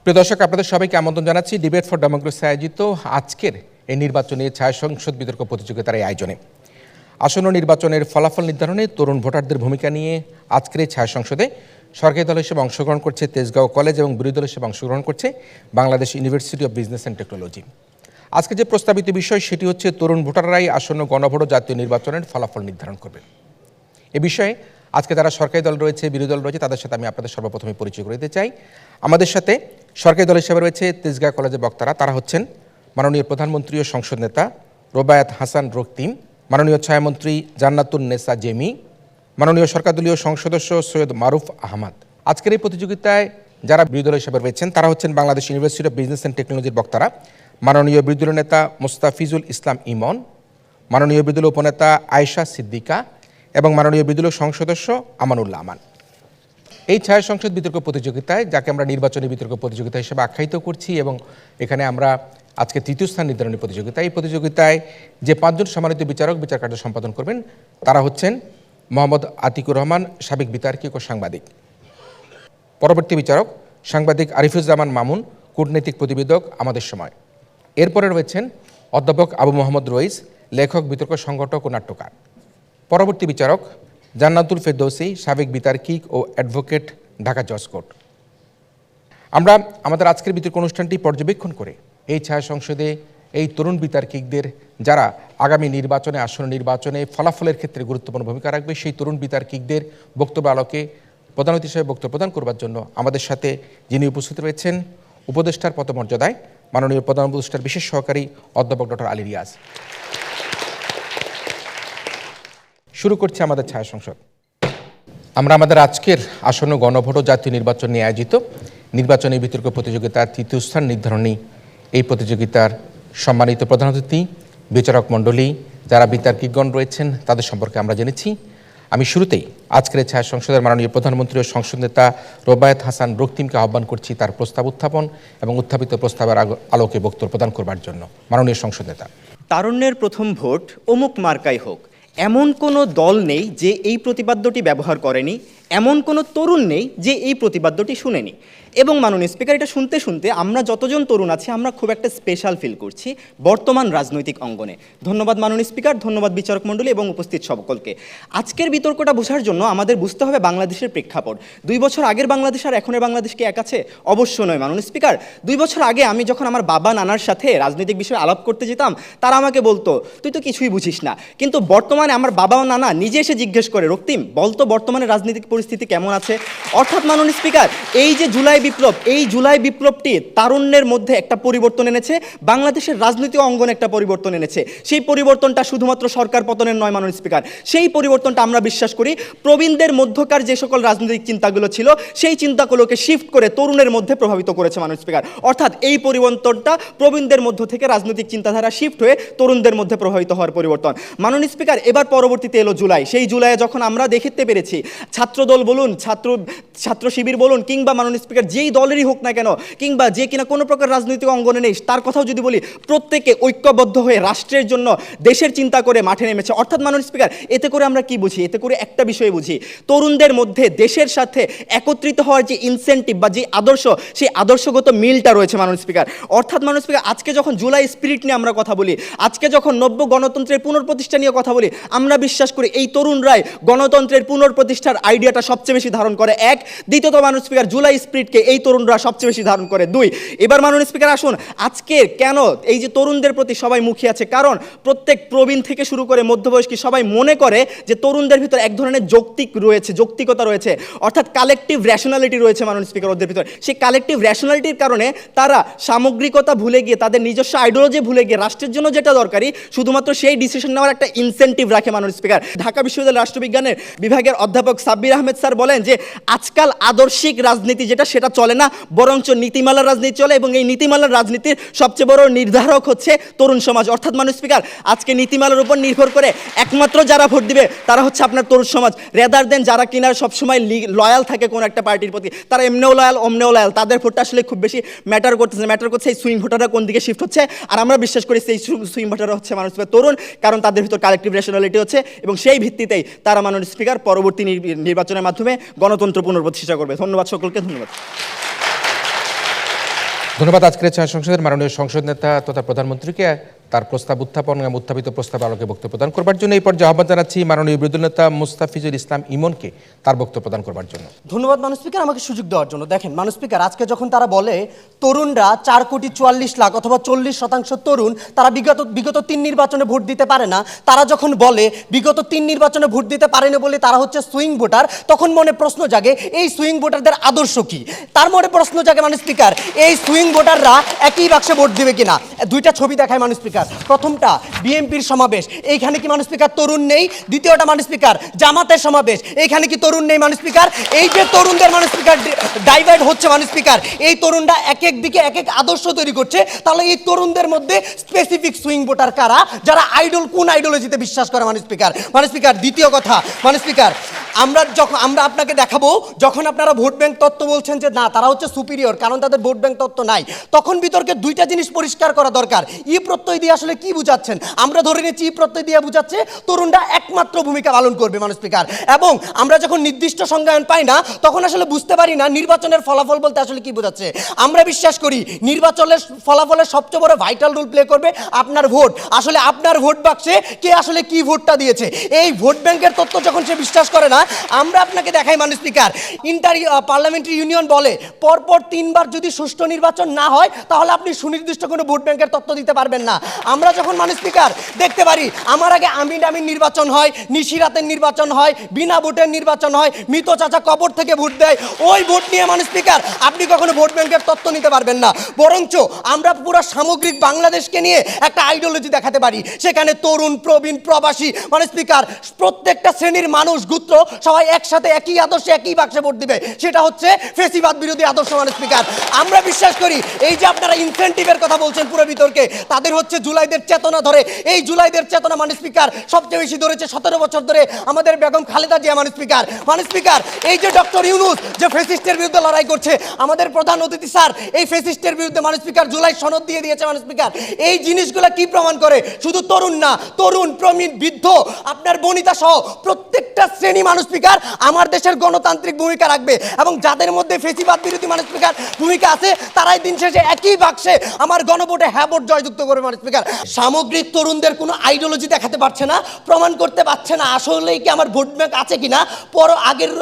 প্রিয় দর্শক, আপনাদের সবাইকে আমন্ত্রণ জানাচ্ছি ডিবেট ফর ডেমোক্রেসি আয়োজিত আজকের এই নির্বাচনী ছায়া সংসদ বিতর্ক প্রতিযোগিতার এই আয়োজনে আসন্ন নির্বাচনের ফলাফল নির্ধারণে তরুণ ভোটারদের ভূমিকা নিয়ে আজকের এই ছায়া সংসদে সরকারি দল হিসেবে অংশগ্রহণ করছে তেজগাঁও কলেজ এবং বিরোধী দল হিসেবে অংশগ্রহণ করছে Bangladesh university of business and technology. আজকে যে প্রস্তাবিত বিষয় সেটি হচ্ছে তরুণ ভোটাররাই আসন্ন গণভোট জাতীয় নির্বাচনের ফলাফল নির্ধারণ করবে। এ বিষয়ে আজকে যারা সরকারি দল রয়েছে, বিরোধী দল রয়েছে, তাদের সাথে আমি আপনাদের সর্বপ্রথমে পরিচয় করে দিতে চাই। আমাদের সাথে সরকারি দল হিসেবে রয়েছে তেজগাঁও কলেজের বক্তারা। তারা হচ্ছেন মাননীয় প্রধানমন্ত্রী ও সংসদ নেতা রোবায়াত হাসান রক্তিম, মাননীয় ছায়ামন্ত্রী জান্নাতুন নেসা জেমি, মাননীয় সরকারদলীয় সংসদ সদস্য সৈয়দ মারুফ আহমদ। আজকের এই প্রতিযোগিতায় যারা বিরোধী দল হিসেবে রয়েছেন তারা হচ্ছেন Bangladesh university of business and টেকনোলজির বক্তারা মাননীয় বিরোধী দলীয় নেতা মোস্তাফিজুল ইসলাম ইমন, মাননীয় বিরোধী দলীয় উপনেতা আয়েশা সিদ্দিকা এবং মাননীয় বিরোধী দলীয় সংসদ সদস্য আমানুল্লাহ আমান। এই ছায়া সংসদ বিতর্ক প্রতিযোগিতায়, যাকে আমরা নির্বাচনী বিতর্ক প্রতিযোগিতা হিসেবে আখ্যায়িত করছি, এবং এখানে আমরা আজকে তৃতীয় স্থান নির্ধারণী প্রতিযোগিতা, এই প্রতিযোগিতায় যে পাঁচজন সম্মানিত বিচারক বিচার কার্য সম্পাদন করবেন তারা হচ্ছেন মোহাম্মদ আতিকুর রহমান, সাবেক বিতার্কিক ও সাংবাদিক; পরবর্তী বিচারক সাংবাদিক আরিফুজ্জামান মামুন, কূটনৈতিক প্রতিবেদক, আমাদের সময়; এরপরে রয়েছেন অধ্যাপক আবু মোহাম্মদ রইস, লেখক, বিতর্ক সংগঠক ও নাট্যকার; পরবর্তী বিচারক জান্নাতুল ফেরদৌসি, সাবেক বিতার্কিক ও অ্যাডভোকেট, ঢাকা জজ কোর্ট। আমরা আমাদের আজকের বিতর্ক অনুষ্ঠানটি পর্যবেক্ষণ করে এই ছায়া সংসদে এই তরুণ বিতার্কিকদের, যারা আগামী নির্বাচনে, আসন্ন নির্বাচনে ফলাফলের ক্ষেত্রে গুরুত্বপূর্ণ ভূমিকা রাখবে, সেই তরুণ বিতার্কিকদের বক্তব্য আলোকে প্রধান অতিথি হিসেবে বক্তব্য প্রদান করবার জন্য আমাদের সাথে যিনি উপস্থিত রয়েছেন উপদেষ্টার পদমর্যাদায় মাননীয় প্রধান উপদেষ্টার বিশেষ সহকারী অধ্যাপক ডক্টর আলী রিয়াজ। শুরু করছি আমাদের ছায়া সংসদ। আমরা আমাদের আজকের আসন্ন গণভোট জাতীয় নির্বাচন নিয়ে আয়োজিত নির্বাচনী বিতর্ক প্রতিযোগিতার তৃতীয় স্থান নির্ধারণী এই প্রতিযোগিতার সম্মানিত প্রধান অতিথি, বিচারক মণ্ডলী, যারা বিতার্কিকগণ রয়েছেন, তাদের সম্পর্কে আমরা জেনেছি। আমি শুরুতেই আজকের ছায়া সংসদের মাননীয় প্রধানমন্ত্রী ও সংসদ নেতা রোবায়াত হাসান রক্তিমকে আহ্বান করছি তার প্রস্তাব উত্থাপন এবং উত্থাপিত প্রস্তাবের আলোকে বক্তব্য প্রদান করবার জন্য। মাননীয় সংসদ নেতা। তারুণ্যের প্রথম ভোট অমুক মার্কাই হোক, এমন কোনো দল নেই যে এই প্রতিপাদ্যটি ব্যবহার করেনি, এমন কোনো তরুণ নেই যে এই প্রতিপাদ্যটি শুনেনি। এবং মাননীয় স্পিকার, এটা শুনতে শুনতে আমরা যতজন তরুণ আছি আমরা খুব একটা স্পেশাল ফিল করছি বর্তমান রাজনৈতিক অঙ্গনে। ধন্যবাদ মাননীয় স্পিকার, ধন্যবাদ বিচারক মণ্ডলী এবং উপস্থিত সকলকে। আজকের বিতর্কটা বোঝার জন্য আমাদের বুঝতে হবে বাংলাদেশের প্রেক্ষাপট। 2 বছর আগের বাংলাদেশ আর এখনের বাংলাদেশ কি এক আছে? অবশ্য নয় মাননীয় স্পিকার। 2 বছর আগে আমি যখন আমার বাবা নানার সাথে রাজনৈতিক বিষয়ে আলাপ করতে যেতাম, তারা আমাকে বলতো তুই তো কিছুই বুঝিস না। কিন্তু বর্তমানে আমার বাবা ও নানা নিজে এসে জিজ্ঞেস করে, রক্তিম বলতো বর্তমানে রাজনৈতিক পরিস্থিতি কেমন আছে। অর্থাৎ মাননীয় স্পিকার, এই যে জুলাই বিপ্লব, এই জুলাই বিপ্লবটি তারুণ্যের মধ্যে একটা পরিবর্তন এনেছে, বাংলাদেশের রাজনৈতিক অঙ্গনে একটা পরিবর্তন এনেছে। সেই পরিবর্তনটা শুধুমাত্র সরকার পতনের নয় মাননীয় স্পিকার, সেই পরিবর্তনটা আমরা বিশ্বাস করি প্রবীণদের মধ্যকার যে সকল রাজনৈতিক চিন্তাগুলো ছিল সেই চিন্তাগুলোকে শিফট করে তরুণের মধ্যে প্রভাবিত করেছে মাননীয় স্পিকার। অর্থাৎ এই পরিবর্তনটা প্রবীণদের মধ্য থেকে রাজনৈতিক চিন্তাধারা শিফট হয়ে তরুণদের মধ্যে প্রভাবিত হওয়ার পরিবর্তন। মাননীয় স্পিকার, এবার পরবর্তীতে এলো জুলাই। সেই জুলাইয়ে যখন আমরা দেখতে পেরেছি ছাত্রদল বলুন, ছাত্র শিবির বলুন, কিংবা মাননীয় স্পিকার যেই দলেরই হোক না কেন, কিংবা যে কিনা কোনো প্রকার রাজনৈতিক অঙ্গনে নেই তার কথাও যদি বলি, প্রত্যেকে ঐক্যবদ্ধ হয়ে রাষ্ট্রের জন্য, দেশের চিন্তা করে মাঠে নেমেছে। অর্থাৎ মাননীয় স্পিকার, এতে করে আমরা কি বুঝি? এতে করে একটা বিষয় বুঝি, তরুণদের মধ্যে দেশের সাথে একত্রিত হওয়ার যে ইনসেন্টিভ বা যে আদর্শ, সেই আদর্শগত মিলটা রয়েছে মাননীয় স্পিকার। অর্থাৎ মাননীয় স্পিকার, আজকে যখন জুলাই স্পিরিট নিয়ে আমরা কথা বলি, আজকে যখন নব্য গণতন্ত্রের পুনঃপ্রতিষ্ঠা নিয়ে কথা বলি, আমরা বিশ্বাস করি এই তরুণরাই গণতন্ত্রের পুনঃপ্রতিষ্ঠার আইডিয়াটা সবচেয়ে বেশি ধারণ করে। এক, দ্বিতীয়ত মাননীয় স্পিকার, জুলাই স্পিরিটকে এই তরুণরা সবচেয়ে বেশি ধারণ করে। 2, এবার মাননীয় স্পিকার আসুন, আজকে কেন এই যে তরুণদের প্রতি সবাই মুখিয়ে আছে, কারণ প্রত্যেক প্রবীণ থেকে শুরু করে মধ্যবয়স্কী সবাই মনে করে যে তরুণদের ভিতর এক ধরনের যৌক্তিকতা রয়েছে, অর্থাৎ কালেকটিভ র্যাশনালিটি রয়েছে মাননীয় স্পিকার ওদের ভিতর। সেই কালেকটিভ র্যাশনালিটির কারণে তারা সামগ্রিকতা ভুলে গিয়ে, তাদের নিজস্ব আইডিওলজি ভুলে গিয়ে রাষ্ট্রের জন্য যেটা দরকারি শুধুমাত্র সেই ডিসিশন নেওয়ার একটা ইনসেন্টিভ রাখে মাননীয় স্পিকার। ঢাকা বিশ্ববিদ্যালয়ের রাষ্ট্রবিজ্ঞানের বিভাগের অধ্যাপক সাব্বির আহমেদ স্যার বলেন যে আজকাল আদর্শিক রাজনীতি যেটা সেটা চলে না, বরঞ্চ নীতিমালার রাজনীতি চলে, এবং এই নীতিমালার রাজনীতির সবচেয়ে বড় নির্ধারক হচ্ছে তরুণ সমাজ। অর্থাৎ মাননীয় স্পিকার, আজকে নীতিমালার উপর নির্ভর করে একমাত্র যারা ভোট দিবে তারা হচ্ছে আপনার তরুণ সমাজ, রেদার দেন যারা কিনা সবসময় লয়াল থাকে কোনো একটা পার্টির প্রতি, তারা এমনেও লয়াল অমনেও লয়াল, তাদের ভোটটা আসলে খুব বেশি ম্যাটার করছে এই সুইং ভোটাররা কোন দিকে শিফট হচ্ছে। আর আমরা বিশ্বাস করি সেই সুইং ভোটাররা হচ্ছে মাননীয় স্পিকার তরুণ, কারণ তাদের ভিতর কালেকটিভ রেশনালিটি হচ্ছে, এবং সেই ভিত্তিতেই তারা মাননীয় স্পিকার পরবর্তী নির্বাচনের মাধ্যমে গণতন্ত্র পুনঃপ্রতিষ্ঠা করবে। ধন্যবাদ সকলকে, ধন্যবাদ। ধন্যবাদ আজকের ছায়া সংসদের মাননীয় সংসদ নেতা তথা প্রধানমন্ত্রীকে তার প্রস্তাব উত্থাপন এবং উত্থাপিত প্রস্তাব আলোকে বক্তব্য প্রদান করবার জন্য এই পর্যায়ে আহ্বান জানাচ্ছি মাননীয় বিরোধী নেতা মুস্তাফিজুল ইসলাম ইমনকে তার বক্তব্য প্রদান করবার জন্য। ধন্যবাদ মাননীয় স্পিকার আমাকে সুযোগ দেওয়ার জন্য। দেখেন মাননীয় স্পিকার, আজকে যখন তারা বলে তরুণরা 4,44,00,000 অথবা 40% তরুণ তারা বিগত 3 নির্বাচনে ভোট দিতে পারে না, তারা যখন বলে বিগত 3 নির্বাচনে ভোট দিতে পারেনি বলে তারা হচ্ছে সুইং ভোটার, তখন মনে প্রশ্ন জাগে এই সুইং ভোটারদের আদর্শ কি? তার মনে প্রশ্ন জাগে মাননীয় স্পিকার, এই সুইং ভোটাররা একই বাক্সে ভোট দিবে কিনা। দুইটা ছবি দেখায় মাননীয় স্পিকার। প্রথমটা বিএনপির সমাবেশ, এইখানে কি মাননীয় স্পিকার তরুণ নেই? দ্বিতীয়টা মাননীয় স্পিকার জামাতের সমাবেশ, এইখানে কি তরুণ নেই মাননীয় স্পিকার? এই যে তরুণদের মাননীয় স্পিকার ডাইভার্ট হচ্ছে মাননীয় স্পিকার, এই তরুণরা এক এক দিকে এক এক আদর্শ তৈরি করছে, তাহলে এই তরুণদের মধ্যে স্পেসিফিক সুইং ভোটার কারা, যারা কোন আইডিওলজিতে বিশ্বাস করে মাননীয় স্পিকার? মাননীয় স্পিকার দ্বিতীয় কথা মাননীয় স্পিকার, আমরা আপনাকে দেখাবো যখন আপনারা ভোট ব্যাংক তত্ত্ব বলছেন যে না তারা হচ্ছে সুপিরিয়র কারণ তাদের ভোট ব্যাংক তত্ত্ব নাই, তখন বিতর্কে দুইটা জিনিস পরিষ্কার করা দরকার। ই প্রত্যয় দিয়ে আসলে কি বুঝাচ্ছেন? আমরা ধরে নিচ্ছি ই প্রত্যয় দিয়ে বুঝাচ্ছে তরুণরা একমাত্র ভূমিকা পালন করবে মাননীয় স্পিকার, এবং আমরা যখন নির্দিষ্ট সংজ্ঞায়ন পাই না তখন আসলে বুঝতে পারি না নির্বাচনের ফলাফল বলতে আসলে কি বোঝাচ্ছে। আমরা বিশ্বাস করি নির্বাচনের ফলাফলের সবচেয়ে বড় ভাইটাল রোল প্লে করবে আপনার ভোট। আসলে আপনার ভোট বাক্সে কে আসলে কি ভোটটা দিয়েছে, এই ভোট ব্যাংকের তত্ত্ব যখন সে বিশ্বাস করে না, আমরা আপনাকে দেখাই মাননীয় স্পিকার পার্লামেন্টারি ইউনিয়ন বলে পরপর 3 বার যদি সুষ্ঠু নির্বাচন না হয় তাহলে আপনি সুনির্দিষ্ট কোনো ভোট ব্যাংকের তত্ত্ব দিতে পারবেন না। আমরা যখন মাননীয় স্পিকার দেখতে পারি আমার আগে আমিন নির্বাচন হয়, নিশিরাতের নির্বাচন হয়, বিনা ভোটের নির্বাচন হয়, মৃত চাচা কবর থেকে ভোট দেয়, ওই ভোট নিয়ে মাননীয় স্পিকার আপনি কখনো ভোট ব্যাংকের তত্ত্ব নিতে পারবেন না। বরঞ্চ আমরা পুরো সামগ্রিক বাংলাদেশকে নিয়ে একটা আইডিওলজি দেখাতে পারি, সেখানে তরুণ প্রবীণ প্রবাসী মাননীয় স্পিকার প্রত্যেকটা শ্রেণীর মানুষ গুত্র সবাই একসাথে একই আদর্শে একই বাক্সে ভোট দিবে, সেটা হচ্ছে ফেসিবাদ বিরোধী আদর্শ মাননীয় স্পিকার। আমরা বিশ্বাস করি এই যে আপনারা ইনসেন্টিভের কথা বলছেন পুরো বিতর্কে, তাদের হচ্ছে জুলাইদের চেতনা ধরে, এই জুলাইদের চেতনা মাননীয় স্পিকার সবচেয়ে বেশি ধরেছে 17 বছর ধরে আমাদের বেগম খালেদা জিয়া মাননীয় স্পিকার। মাননীয় স্পিকার এই যে ডক্টর ইউনূস যে ফেসিস্টের বিরুদ্ধে লড়াই করছে, আমাদের প্রধান অতিথি স্যার এই ফেসিস্টের বিরুদ্ধে মাননীয় স্পিকার জুলাই সনদ দিয়ে দিয়েছে মাননীয় স্পিকার। এই জিনিসগুলো কি প্রমাণ করে? শুধু তরুণ না, তরুণ প্রবীণ বৃদ্ধ আপনার বনিতা সহ প্রত্যেকটা শ্রেণী মাননীয় স্পিকার আমার দেশের গণতান্ত্রিক ভূমিকা রাখবে, এবং যাদের মধ্যে ফেসিবাদ বিরোধী মাননীয় স্পিকার ভূমিকা আছে তারাই দিন শেষে একই বাক্সে আমার গণভোটে হ্যাঁ ভোট জয়যুক্ত করবে মাননীয় স্পিকার। সামগ্রিক তরুণদের কোনো আইডিওলজি দেখাতে পারছে না, প্রমাণ করতে পারছে না আসলেই কি আমার ভোট ব্যাংক আছে কিনা, আগের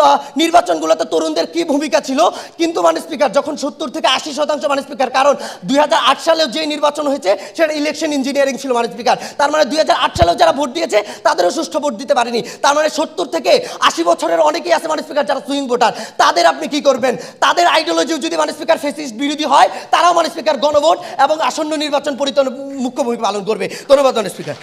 নির্বাচনগুলোতে তরুণদের কি ভূমিকা ছিল। কিন্তু মাননীয় স্পিকার যখন 70 থেকে 80% মাননীয় স্পিকার, কারণ 2008 সালেও যে নির্বাচন হয়েছে সেটা ইলেকশন ইঞ্জিনিয়ারিং ছিল মাননীয় স্পিকার, তার মানে 2008 সালেও যারা ভোট দিয়েছে তাদেরও সুষ্ঠু ভোট দিতে পারেনি, তার মানে 70 থেকে 80 বছরের অনেকেই আছে মাননীয় স্পিকার যারা সুইং ভোটার, তাদের আপনি কি করবেন? তাদের আইডিওলজি যদি মাননীয় স্পিকার ফেসিস্ট বিরোধী হয়, তারাও মাননীয় স্পিকার গণভোট এবং আসন্ন নির্বাচন পরিচালনা মুখ্য ভূমিকা পালন করবে। ধন্যবাদ মাননীয় স্পিকার।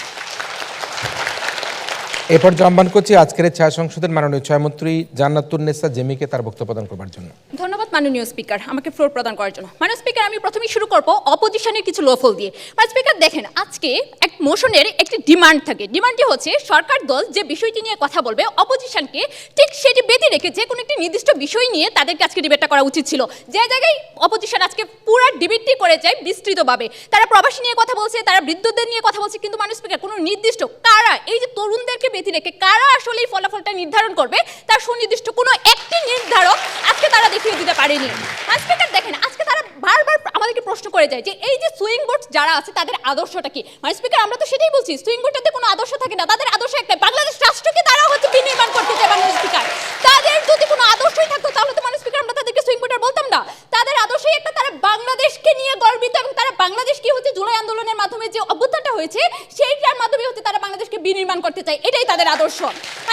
এ পর্যায়ে আহ্বান করছি আজকের ছায়া সংসদের মাননীয় ছায়ামন্ত্রী জান্নাতুন নেসা জেমিকে তার বক্তব্য প্রদান করবার জন্য। ধন্যবাদ মাননীয় স্পিকার আমাকে ফ্লোর প্রদান করার জন্য। মাননীয় স্পিকার আমি প্রথমেই শুরু করব অপোজিশনের কিছু লোফল দিয়ে। মাননীয় স্পিকার দেখেন আজকে এক মোশনের একটি ডিমান্ড থাকে, ডিমান্ডটি হচ্ছে সরকার দল যে বিষয়টি নিয়ে কথা বলবে অপোজিশনকে ঠিক সেটি বেঁধে রেখে যে কোনো একটি নির্দিষ্ট বিষয় নিয়ে তাদেরকে আজকে ডিবেটটা করা উচিত ছিল। যে জায়গায় অপোজিশন আজকে পুরো ডিবেটটি করে যায় বিস্তৃতভাবে, তারা প্রবাসী নিয়ে কথা বলছে, তারা বৃদ্ধদের নিয়ে কথা বলছে, কিন্তু মাননীয় স্পিকার কোনো নির্দিষ্ট কারা এই যে তরুণদেরকে বেঁধে রেখে কারা আসলে এই ফলাফলটা নির্ধারণ করবে তার সুনির্দিষ্ট কোনো একটি নির্ধারক আজকে তারা দেখিয়ে দিতে পারেনি। মাননীয় স্পিকার দেখেন আজকে তারা বারবার আমাদেরকে প্রশ্ন করে যায় যে এই যে সুইং ভোট যারা আছে তাদের আদর্শটা কি। মাননীয় স্পিকার আমরা তো সেটাই বলছি, সুইং ভোটারতে কোনো আদর্শ থাকে না, তাদের আদর্শ একটাই, বাংলাদেশ রাষ্ট্রকে তারা হচ্ছে বিনির্মাণ করতে চায়। মাননীয় স্পিকার তাদের যদি কোনো আদর্শই থাকতো তাহলে তো মাননীয় স্পিকার আমরা তাদেরকে সুইং ভোটার বলতাম না। তাদের আদর্শই একটা, তারা বাংলাদেশকে নিয়ে গর্বিত এবং তারা বাংলাদেশ কি হচ্ছে জুলাই আন্দোলনের মাধ্যমে যে অভ্যুত্থানটা হয়েছে সেইটার মাধ্যমে হচ্ছে তারা বাংলাদেশকে বিনির্মাণ করতে চায়, এটাই তাদের আদর্শ।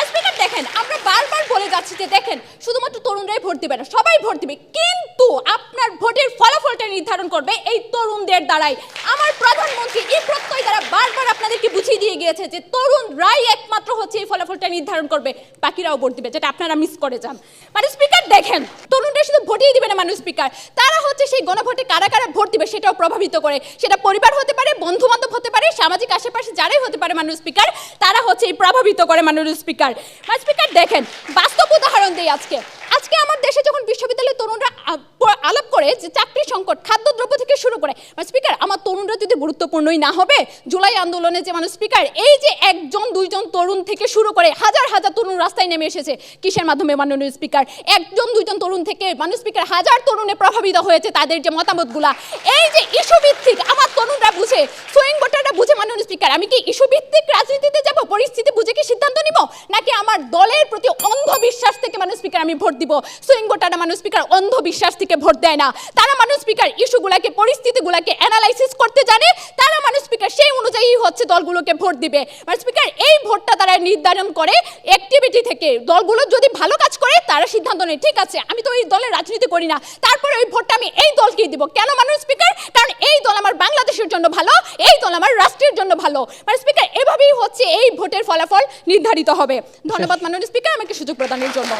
স্পিকার দেখেন আমরা বারবার বলে যাচ্ছি যে দেখেন শুধুমাত্র তরুণরাই ভোট দিবে না, সবাই ভোট দিবে, কিন্তু আপনার ভোটের ফলাফলটা নির্ধারণ করবে এই তরুণদের দ্বারাই। আমার প্রধানমন্ত্রী এই প্রত্যয় দ্বারা বারবার আপনাদেরকে বুঝিয়ে দিয়ে গিয়েছে যে তরুণরাই একমাত্র হচ্ছে এই ফলাফলটা নির্ধারণ করবে, বাকিরাও ভোট দিবে, যেটা আপনারা মিস করে যান। মানে স্পিকার দেখেন তরুণরা শুধু ভোটই দিবে না মাননীয় স্পিকার, তারা হচ্ছে সেই গণভোটে কারা কারা ভোট দিবে সেটাও প্রভাবিত করে, সেটা পরিবার হতে পারে, বন্ধু বান্ধব হতে পারে, সামাজিক আশেপাশে যারাই হতে পারে মাননীয় স্পিকার, তারা হচ্ছে এই প্রভাবিত করে মাননীয় স্পিকার। মাননীয় স্পিকার দেখেন বাস্তব উদাহরণ দিই, আজকে আজকে আমার দেশে যখন বিশ্ববিদ্যালয়ের তরুণরা আলাপ করে যে চাকরি সংকট, খাদ্যদ্রব্য থেকে শুরু করে, স্পিকার আমার তরুণরা যদি গুরুত্বপূর্ণই না হবে, জুলাই আন্দোলনে যে মানুষ স্পিকার এই যে একজন দুইজন তরুণ থেকে শুরু করে হাজার হাজার তরুণ রাস্তায় নেমে এসেছে কিসের মাধ্যমে মাননীয় স্পিকার? একজন দুইজন তরুণ থেকে মানুষ স্পিকার হাজার তরুণে প্রভাবিত হয়েছে, তাদের যে মতামতগুলা এই যে ইস্যু ভিত্তিক আমার তরুণরা বুঝে, সুইং ভোটাররা বুঝে মাননীয় স্পিকার। আমি কি ইস্যু ভিত্তিক রাজনীতিতে যাব, পরিস্থিতি বুঝে কি সিদ্ধান্ত নিব, নাকি আমার দলের প্রতি অন্ধবিশ্বাস থেকে মানুষ স্পিকার আমি ভোট দিব? সুইং ভোটাররা মানুষ স্পিকার অন্ধবিশ্বাস থেকে ভোট দেয় না, তারা মানুষ স্পিকার ইস্যুগুলাকে, পরিস্থিতিগুলাকে অ্যানালাইসিস করতে জানে, তারা মানুষ স্পিকার সেই অনুযায়ী হচ্ছে দলগুলোকে ভোট দিবে। মানুষ স্পিকার এই ভোটটা তারা নির্ধারণ করে অ্যাক্টিভিটি থেকে, দলগুলো যদি ভালো কাজ করে তারা সিদ্ধান্ত নেয় ঠিক আছে আমি তো এই দলের রাজনীতি করি না, তারপরে ওই ভোটটা আমি এই দলকেই দিব। কেন মাননীয় স্পিকার? কারণ এই দল আমার বাংলাদেশের জন্য ভালো, এই দল আমার রাষ্ট্রের জন্য ভালো। মাননীয় স্পিকার এভাবেই হচ্ছে এই ভোটের ফলাফল নির্ধারিত হবে। ধন্যবাদ মাননীয় স্পিকার আমাকে সুযোগ প্রদানের জন্য।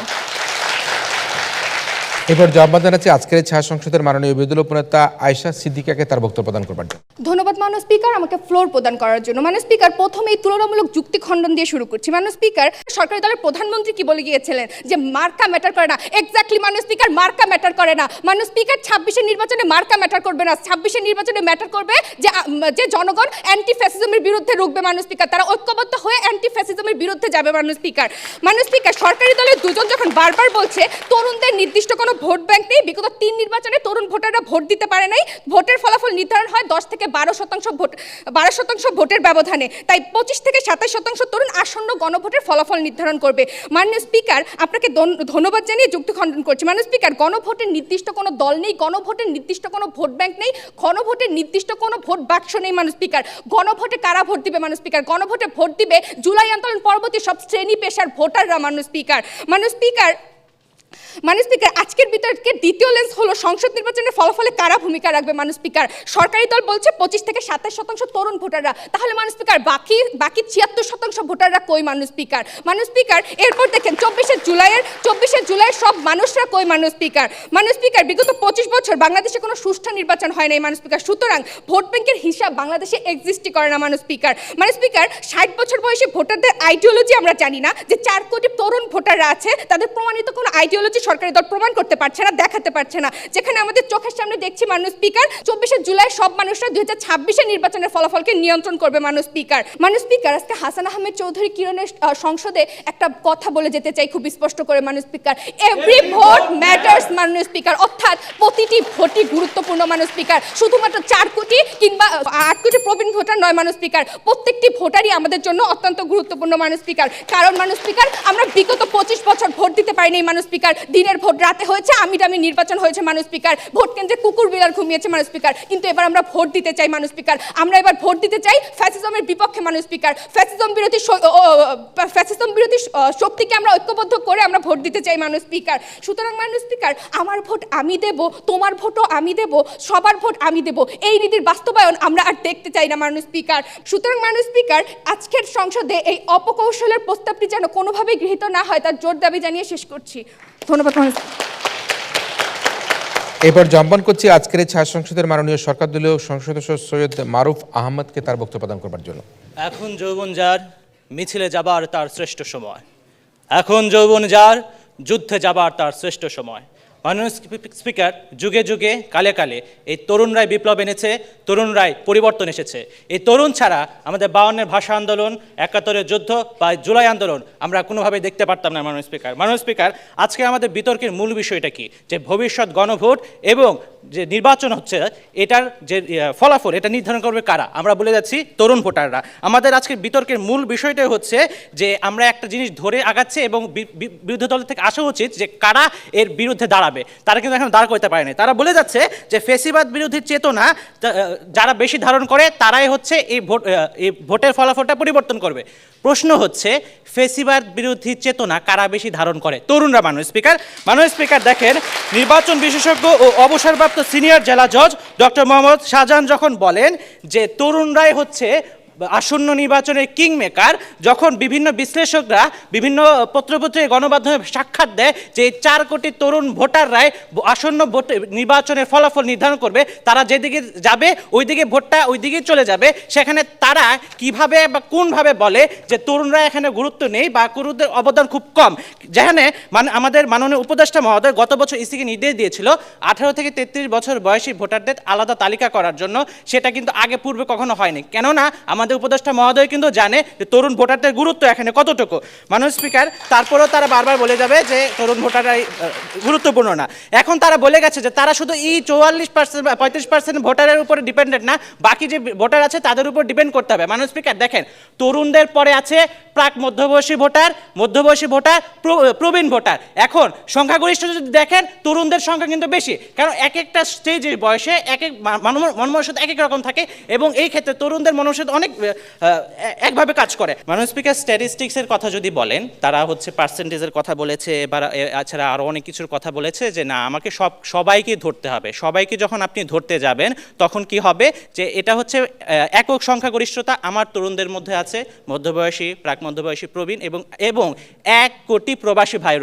এবার জবাব জানাচ্ছি আজকের ছায়া সংসদের মাননীয় বিরোধী উপনেতা আয়েশা সিদ্দিকাকে তার বক্তব্য প্রদান করবার জন্য। ধন্যবাদ মাননীয় স্পিকার আমাকে ফ্লোর প্রদান করার জন্য। মাননীয় স্পিকার প্রথমেই তুলনামূলক যুক্তি খণ্ডন দিয়ে শুরু করছি। মাননীয় স্পিকার সরকারি দলের প্রধানমন্ত্রী কি বলে গিয়েছিলেন যে মার্কা ম্যাটার করে না। এক্স্যাক্টলি মাননীয় স্পিকার মার্কা ম্যাটার করে না। মাননীয় স্পিকার 26-এর নির্বাচনে মার্কা ম্যাটার করবে না, 26-এর নির্বাচনে ম্যাটার করবে যে জনগণ অ্যান্টি ফ্যাসিজমের বিরুদ্ধে রুখবে। মাননীয় স্পিকার তারা ঐক্যবদ্ধ হয়ে অ্যান্টি ফ্যাসিজমের বিরুদ্ধে যাবে। মাননীয় স্পিকার সরকারি দলের দুজন যখন বারবার বলছে তরুণদের নির্দিষ্ট কোনো ভোট ব্যাংক নেই, বিগত 3 নির্বাচনে তরুণ ভোটাররা ভোট দিতে পারে নাই, ভোটের ফলাফল নির্ধারণ হয় 10 থেকে 12% ভোটের ব্যবধানে, তাই 25 থেকে 27% তরুণ আসন্ন গণভোটের ফলাফল নির্ধারণ করবে। মাননীয় স্পিকার আপনাকে ধন্যবাদ জানিয়ে যুক্তি খণ্ডন করছি। মাননীয় স্পিকার গণভোটের নির্দিষ্ট কোনো দল নেই, গণভোটের নির্দিষ্ট কোনো ভোট ব্যাংক নেই, গণভোটের নির্দিষ্ট কোনো ভোট বাক্স নেই। মাননীয় স্পিকার গণভোটে কারা ভোট দিবে? মাননীয় স্পিকার গণভোটে ভোট দিবে জুলাই আন্দোলন পরবর্তী সব শ্রেণী পেশার ভোটাররা। মাননীয় স্পিকার আজকের বিতর্কের দ্বিতীয় লেন্স হলো সংসদ নির্বাচনের ফলাফলে কারা ভূমিকা রাখবে। মাননীয় স্পিকার সরকারি দল বলছে 25 থেকে 27% তরুণ ভোটাররা, তাহলে মাননীয় স্পিকার বাকি 76% ভোটাররা কই? মাননীয় স্পিকার এরপর দেখেন 24শে জুলাইয়ের সব মানুষরা কই? মাননীয় স্পিকার বিগত 25 বছর বাংলাদেশে কোনো সুষ্ঠু নির্বাচন হয় নাই। মাননীয় স্পিকার সুতরাং ভোট ব্যাংকের হিসাব বাংলাদেশে এক্সিস্টই করে না। মাননীয় স্পিকার 60 বছর বয়সী ভোটারদের আইডিওলজি আমরা জানি না, যে 4 কোটি তরুণ ভোটাররা আছে তাদের প্রমাণিত কোনো আইডিওলজি সরকারি দল প্রমাণ করতে পারছে না, দেখাতে পারছে না, যেখানে আমাদের চোখের সামনে দেখছি মাননীয় স্পিকার 24শে জুলাই সব মানুষরা 2026-এর নির্বাচনের ফলাফলকে নিয়ন্ত্রণ করবে। মাননীয় স্পিকার আজকে হাসান আহমেদ চৌধুরী কিরণের সংসদে একটা কথা বলে যেতে চাই খুব স্পষ্ট করে। মাননীয় স্পিকার এভরি ভোট ম্যাটার্স। মাননীয় স্পিকার অর্থাৎ প্রতিটি ভোটই গুরুত্বপূর্ণ। মাননীয় স্পিকার শুধুমাত্র 4 কোটি কিংবা 8 কোটি প্রবীণ ভোটার নয়। মাননীয় স্পিকার প্রত্যেকটি ভোটারই আমাদের জন্য অত্যন্ত গুরুত্বপূর্ণ। মাননীয় স্পিকার কারণ মাননীয় স্পিকার আমরা বিগত 25 বছর ভোট দিতে পারিনি। মাননীয় স্পিকার দিনের ভোট রাতে হয়েছে, আমিডামি নির্বাচন হয়েছে। মাননীয় স্পিকার ভোট কেন্দ্রে কুকুর বিড়াল ঘুমিয়েছে। মাননীয় স্পিকার কিন্তু এবার আমরা ভোট দিতে চাই। মাননীয় স্পিকার আমরা এবার ভোট দিতে চাই ফ্যাসিজমের বিপক্ষে। মাননীয় স্পিকার ফ্যাসিজম বিরোধী শক্তিকে আমরা ঐক্যবদ্ধ করে আমরা ভোট দিতে চাই। মাননীয় স্পিকার সুতরাং মাননীয় স্পিকার আমার ভোট আমি দেব, তোমার ভোটও আমি দেব, সবার ভোট আমি দেব, এই নীতির বাস্তবায়ন আমরা আর দেখতে চাই না। মাননীয় স্পিকার সুতরাং মাননীয় স্পিকার আজকের সংসদে এই অপকৌশলের প্রস্তাবটি যেন কোনোভাবেই গৃহীত না হয় তার জোর দাবি জানিয়ে শেষ করছি। ধন্যবাদ। এবার জম্বন করছি আজকের ছায়া সংসদের মাননীয় সরকার দলীয় সংসদ সদস্য সৈয়দ মারুফ আহমদকে তার বক্তব্য প্রদান করবার জন্য। এখন যৌবন যার মিছিলে যাবার তার শ্রেষ্ঠ সময়, এখন যৌবন যার যুদ্ধে যাবার তার শ্রেষ্ঠ সময়। মাননীয় স্পিকার যুগে যুগে কালে কালে এই তরুণরাই বিপ্লব এনেছে, তরুণরাই পরিবর্তন এসেছে। এই তরুণ ছাড়া আমাদের 52-এর ভাষা আন্দোলন, 71-এর যুদ্ধ বা জুলাই আন্দোলন আমরা কোনোভাবেই দেখতে পারতাম না। মাননীয় স্পিকার আজকে আমাদের বিতর্কের মূল বিষয়টা কি, যে ভবিষ্যৎ গণভোট এবং যে নির্বাচন হচ্ছে এটার যে ফলাফল এটা নির্ধারণ করবে কারা? আমরা বলে যাচ্ছি তরুণ ভোটাররা। আমাদের আজকের বিতর্কের মূল বিষয়টাই হচ্ছে যে আমরা একটা জিনিস ধরে আগাচ্ছি এবং বিরোধী দল থেকে আসা উচিত যে কারা এর বিরুদ্ধে দাঁড়াবে। তারা কিন্তু এখন দাঁড় করতে পারেনি। তারা বলে যাচ্ছে যে ফ্যাসিবাদ বিরোধী চেতনা যারা বেশি ধারণ করে তারাই হচ্ছে এই ভোটের ফলাফলটা পরিবর্তন করবে। প্রশ্ন হচ্ছে ফ্যাসিবাদ বিরোধী চেতনা কারা বেশি ধারণ করে? তরুণরা। মাননীয় স্পিকার দেখেন, নির্বাচন বিশেষজ্ঞ ও অবসরপ্রাপ্ত সিনিয়র জেলা জজ ডক্টর মোহাম্মদ শাহজাহান যখন বলেন যে তরুণরাই হচ্ছে আসন্ন নির্বাচনের কিং মেকার, যখন বিভিন্ন বিশ্লেষকরা বিভিন্ন পত্রপত্রিকায় গণমাধ্যমে সাক্ষাৎ দেয় যে 4 কোটি তরুণ ভোটাররাই আসন্ন নির্বাচনের ফলাফল নির্ধারণ করবে, তারা যেদিকে যাবে ওই দিকে ভোটটা ওই দিকেই চলে যাবে, সেখানে তারা কিভাবে বা কোনভাবে বলে যে তরুণরা এখানে গুরুত্ব নেই বা তরুণদের অবদান খুব কম। যেখানে আমাদের মাননীয় উপদেষ্টা মহোদয় গত বছর ইসিকে নির্দেশ দিয়েছিল 18 থেকে 33 বছর বয়সী ভোটারদের আলাদা তালিকা করার জন্য, সেটা কিন্তু আগে পূর্বে কখনো হয়নি। কেননা আমাদের উপদেষ্টা মহোদয় কিন্তু জানে যে তরুণ ভোটারদের গুরুত্ব এখানে কতটুকু। মাননীয় স্পিকার, তারপরেও তারা বারবার বলে যাবে যে তরুণ ভোটাররাই গুরুত্বপূর্ণ না। এখন তারা বলে গেছে যে তারা শুধু এই 44% বা 35% ভোটারের উপরে ডিপেন্ডেন্ট না, বাকি যে ভোটার আছে তাদের উপর ডিপেন্ড করতে হবে। মাননীয় স্পিকার দেখেন, তরুণদের পরে আছে প্রাক মধ্যবয়সী ভোটার, প্রবীণ ভোটার। এখন সংখ্যাগরিষ্ঠ যদি দেখেন, তরুণদের সংখ্যা কিন্তু বেশি, কারণ এক একটা স্টেজের বয়সে এক এক মনমানসিক এক এক রকম থাকে, এবং এই ক্ষেত্রে তরুণদের মনমানসিক অনেক একভাবে কাজ করে। মাননীয় স্পিকার, স্ট্যাটিস্টিক্সের কথা যদি বলেন, তারা হচ্ছে পার্সেন্টেজের কথা বলেছে, এবার এছাড়া আরও অনেক কিছুর কথা বলেছে যে না আমাকে সবাইকে ধরতে হবে। সবাইকে যখন আপনি ধরতে যাবেন তখন কি হবে যে এটা হচ্ছে একক সংখ্যাগরিষ্ঠতা আমার তরুণদের মধ্যে আছে মধ্যবয়সী, প্রাক মধ্যবয়সী, প্রবীণ এবং 1 কোটি প্রবাসী ভাই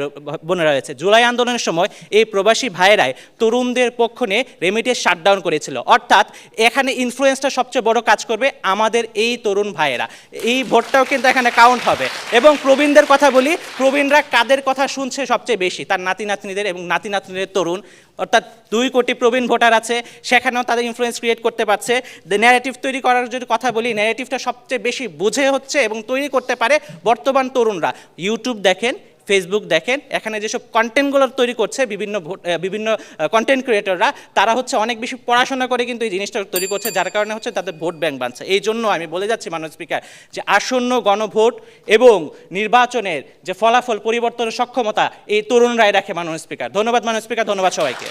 বোনেরা রয়েছে। জুলাই আন্দোলনের সময় এই প্রবাসী ভাইয়েরাই তরুণদের পক্ষ নিয়ে রেমিটেন্স শাটডাউন করেছিল। অর্থাৎ এখানে ইনফ্লুয়েন্সটা সবচেয়ে বড় কাজ করবে আমাদের এই তরুণ ভাইয়েরা। এই ভোটটাও কিন্তু এখানে কাউন্ট হবে। এবং প্রবীণদের কথা বলি, প্রবীণরা কাদের কথা শুনছে সবচেয়ে বেশি? তার নাতি নাতনিদের এবং নাতি নাতনিদের তরুণ, অর্থাৎ 2 কোটি প্রবীণ ভোটার আছে, সেখানেও তাদের ইনফ্লুয়েন্স ক্রিয়েট করতে পারছে। ন্যারেটিভ তৈরি করার যদি কথা বলি, ন্যারেটিভটা সবচেয়ে বেশি বুঝে হচ্ছে এবং তৈরি করতে পারে বর্তমান তরুণরা। ইউটিউব দেখেন, ফেসবুক দেখেন, এখানে যেসব কন্টেন্টগুলো তৈরি করছে বিভিন্ন কন্টেন্ট ক্রিয়েটররা, তারা হচ্ছে অনেক বেশি পড়াশোনা করে কিন্তু এই জিনিসটা তৈরি করছে, যার কারণে হচ্ছে তাদের ভোট ব্যাংক বানছে। এই জন্য আমি বলে যাচ্ছি মাননীয় স্পিকার যে আসন্ন গণভোট এবং নির্বাচনের যে ফলাফল পরিবর্তনের সক্ষমতা এই তরুণরাই রাখে। মাননীয় স্পিকার, ধন্যবাদ। মাননীয় স্পিকার, ধন্যবাদ সবাইকে।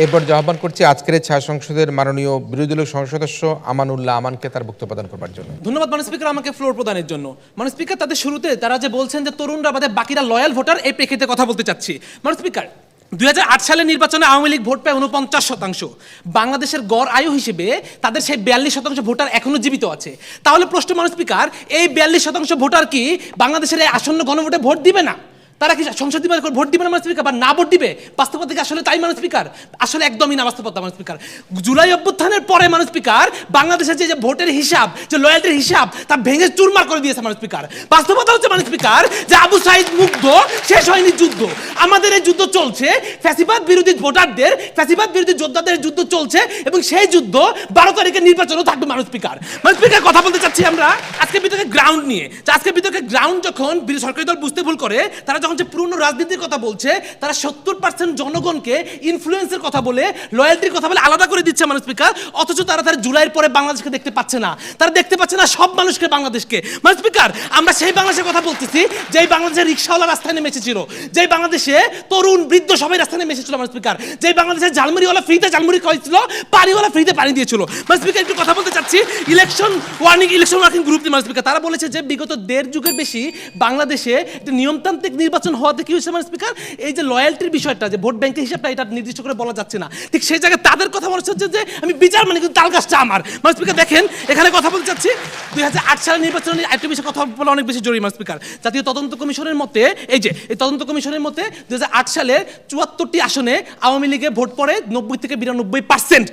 এরপর আহ্বান করছি আজকের ছায়া সংসদের মাননীয় বিরোধী দলীয় সংসদ সদস্য আমানুল্লাহ আমানকে তার বক্তব্য প্রদান করবার জন্য। ধন্যবাদ মাননীয় স্পিকার আমাকে ফ্লোর প্রদানের জন্য। মাননীয় স্পিকার, তাদের শুরুতে তারা যে বলছেন যে তরুণরা বাদে বাকিরা লয়াল ভোটার, এই প্রেক্ষিতে কথা বলতে চাচ্ছি। মাননীয় স্পিকার, 2008 সালের নির্বাচনে আওয়ামী লীগ ভোট পায় 49%। বাংলাদেশের গড় আয়ু হিসেবে তাদের সেই 42% ভোটার এখনো জীবিত আছে। তাহলে প্রশ্ন মাননীয় স্পিকার, এই 42% ভোটার কি বাংলাদেশের এই আসন্ন গণভোটে ভোট দিবে না? তারা কি সংসদ নির্বাচন ভোট দিবে না মাননীয় স্পিকার, বা না ভোট দিবে? বাস্তবতা কি আসলে তাই মাননীয় স্পিকার? আসলে একদমই না বাস্তবতা মাননীয় স্পিকার। জুলাই অভ্যুত্থানের পরে মাননীয় স্পিকার বাংলাদেশের যে ভোটের হিসাব, যে লয়ালটির হিসাব, তা ভেঙে চুরমার করে দিয়েছে মাননীয় স্পিকার। বাস্তবতা হচ্ছে মাননীয় স্পিকার যে আবু সাইদ মুগ্ধ, শেষ হয়নি যুদ্ধ। আমাদের এই যুদ্ধ চলছে, ফ্যাসিবাদ বিরোধী ভোটারদের, ফ্যাসিবাদ বিরোধী যোদ্ধাদের যুদ্ধ চলছে, এবং সেই যুদ্ধ 12 তারিখের নির্বাচনও থাকবে মাননীয় স্পিকার। মাননীয় স্পিকার, কথা বলতে চাচ্ছি আমরা আজকে বিতর্কে গ্রাউন্ড নিয়ে। আজকে বিতর্কে গ্রাউন্ড যখন সরকারি দল বুঝতে ভুল করে, তারা যখন যে পুরনো রাজনীতির কথা বলছে, তারা 70% জনগণকে ইনফ্লুয়েন্সের কথা বলে, লয়্যালটির কথা বলে আলাদা করে দিচ্ছে মাননীয় স্পিকার। অথচ তারা জুলাইয়ের পরে বাংলাদেশকে দেখতে পাচ্ছে না, তারা দেখতে পাচ্ছে না সব মানুষকে, বাংলাদেশকে। মাননীয় স্পিকার, আমরা সেই বাংলাদেশের কথা বলতেছি যেই বাংলাদেশের রিক্সাওয়ালা রাস্তায় নেমে এসেছিল, যেই বাংলাদেশে তরুণ বৃদ্ধ সবাই রাস্তায় নেমে এসেছিল মাননীয় স্পিকার, যেই বাংলাদেশের ঝালমুড়িওয়ালা ফ্রিতে ঝালমুড়ি খাওয়াইছিল, পানিওয়ালা ফ্রিতে পানি দিয়েছিল। মাননীয় স্পিকার, একটু কথা বলতে চাচ্ছি ইলেকশন ওয়ার্কিং গ্রুপ নিয়ে। মাননীয় স্পিকার, তারা বলেছে যে বিগত 1.5 যুগের বেশি বাংলাদেশে একটা নিয়মতান্ত্রিক নির্বাচন হওয়াতে কি হয়েছে মাননীয় স্পিকার, এই যে লয়্যালটির বিষয়টা, যে ভোট ব্যাংকের হিসাবটা, এটা নির্দিষ্ট করে বলা যাচ্ছে না। ঠিক সেই জায়গায় তাদের কথা মনে হচ্ছে যে আমি বিচার মানে কিন্তু তাল গাছটা আমার। মাননীয় স্পিকার, দেখেন এখানে কথা বলতে চাচ্ছি 2008 সালের নির্বাচনে আরেকটু বিষয়ে কথা বলা অনেক বেশি জরুরি। মাননীয় স্পিকার, জাতীয় তদন্ত কমিশনের মতে, এই তদন্ত কমিশনের মতে 2008 সালের 74টি আসনে আওয়ামী লীগে ভোট পড়ে 90 থেকে 92%।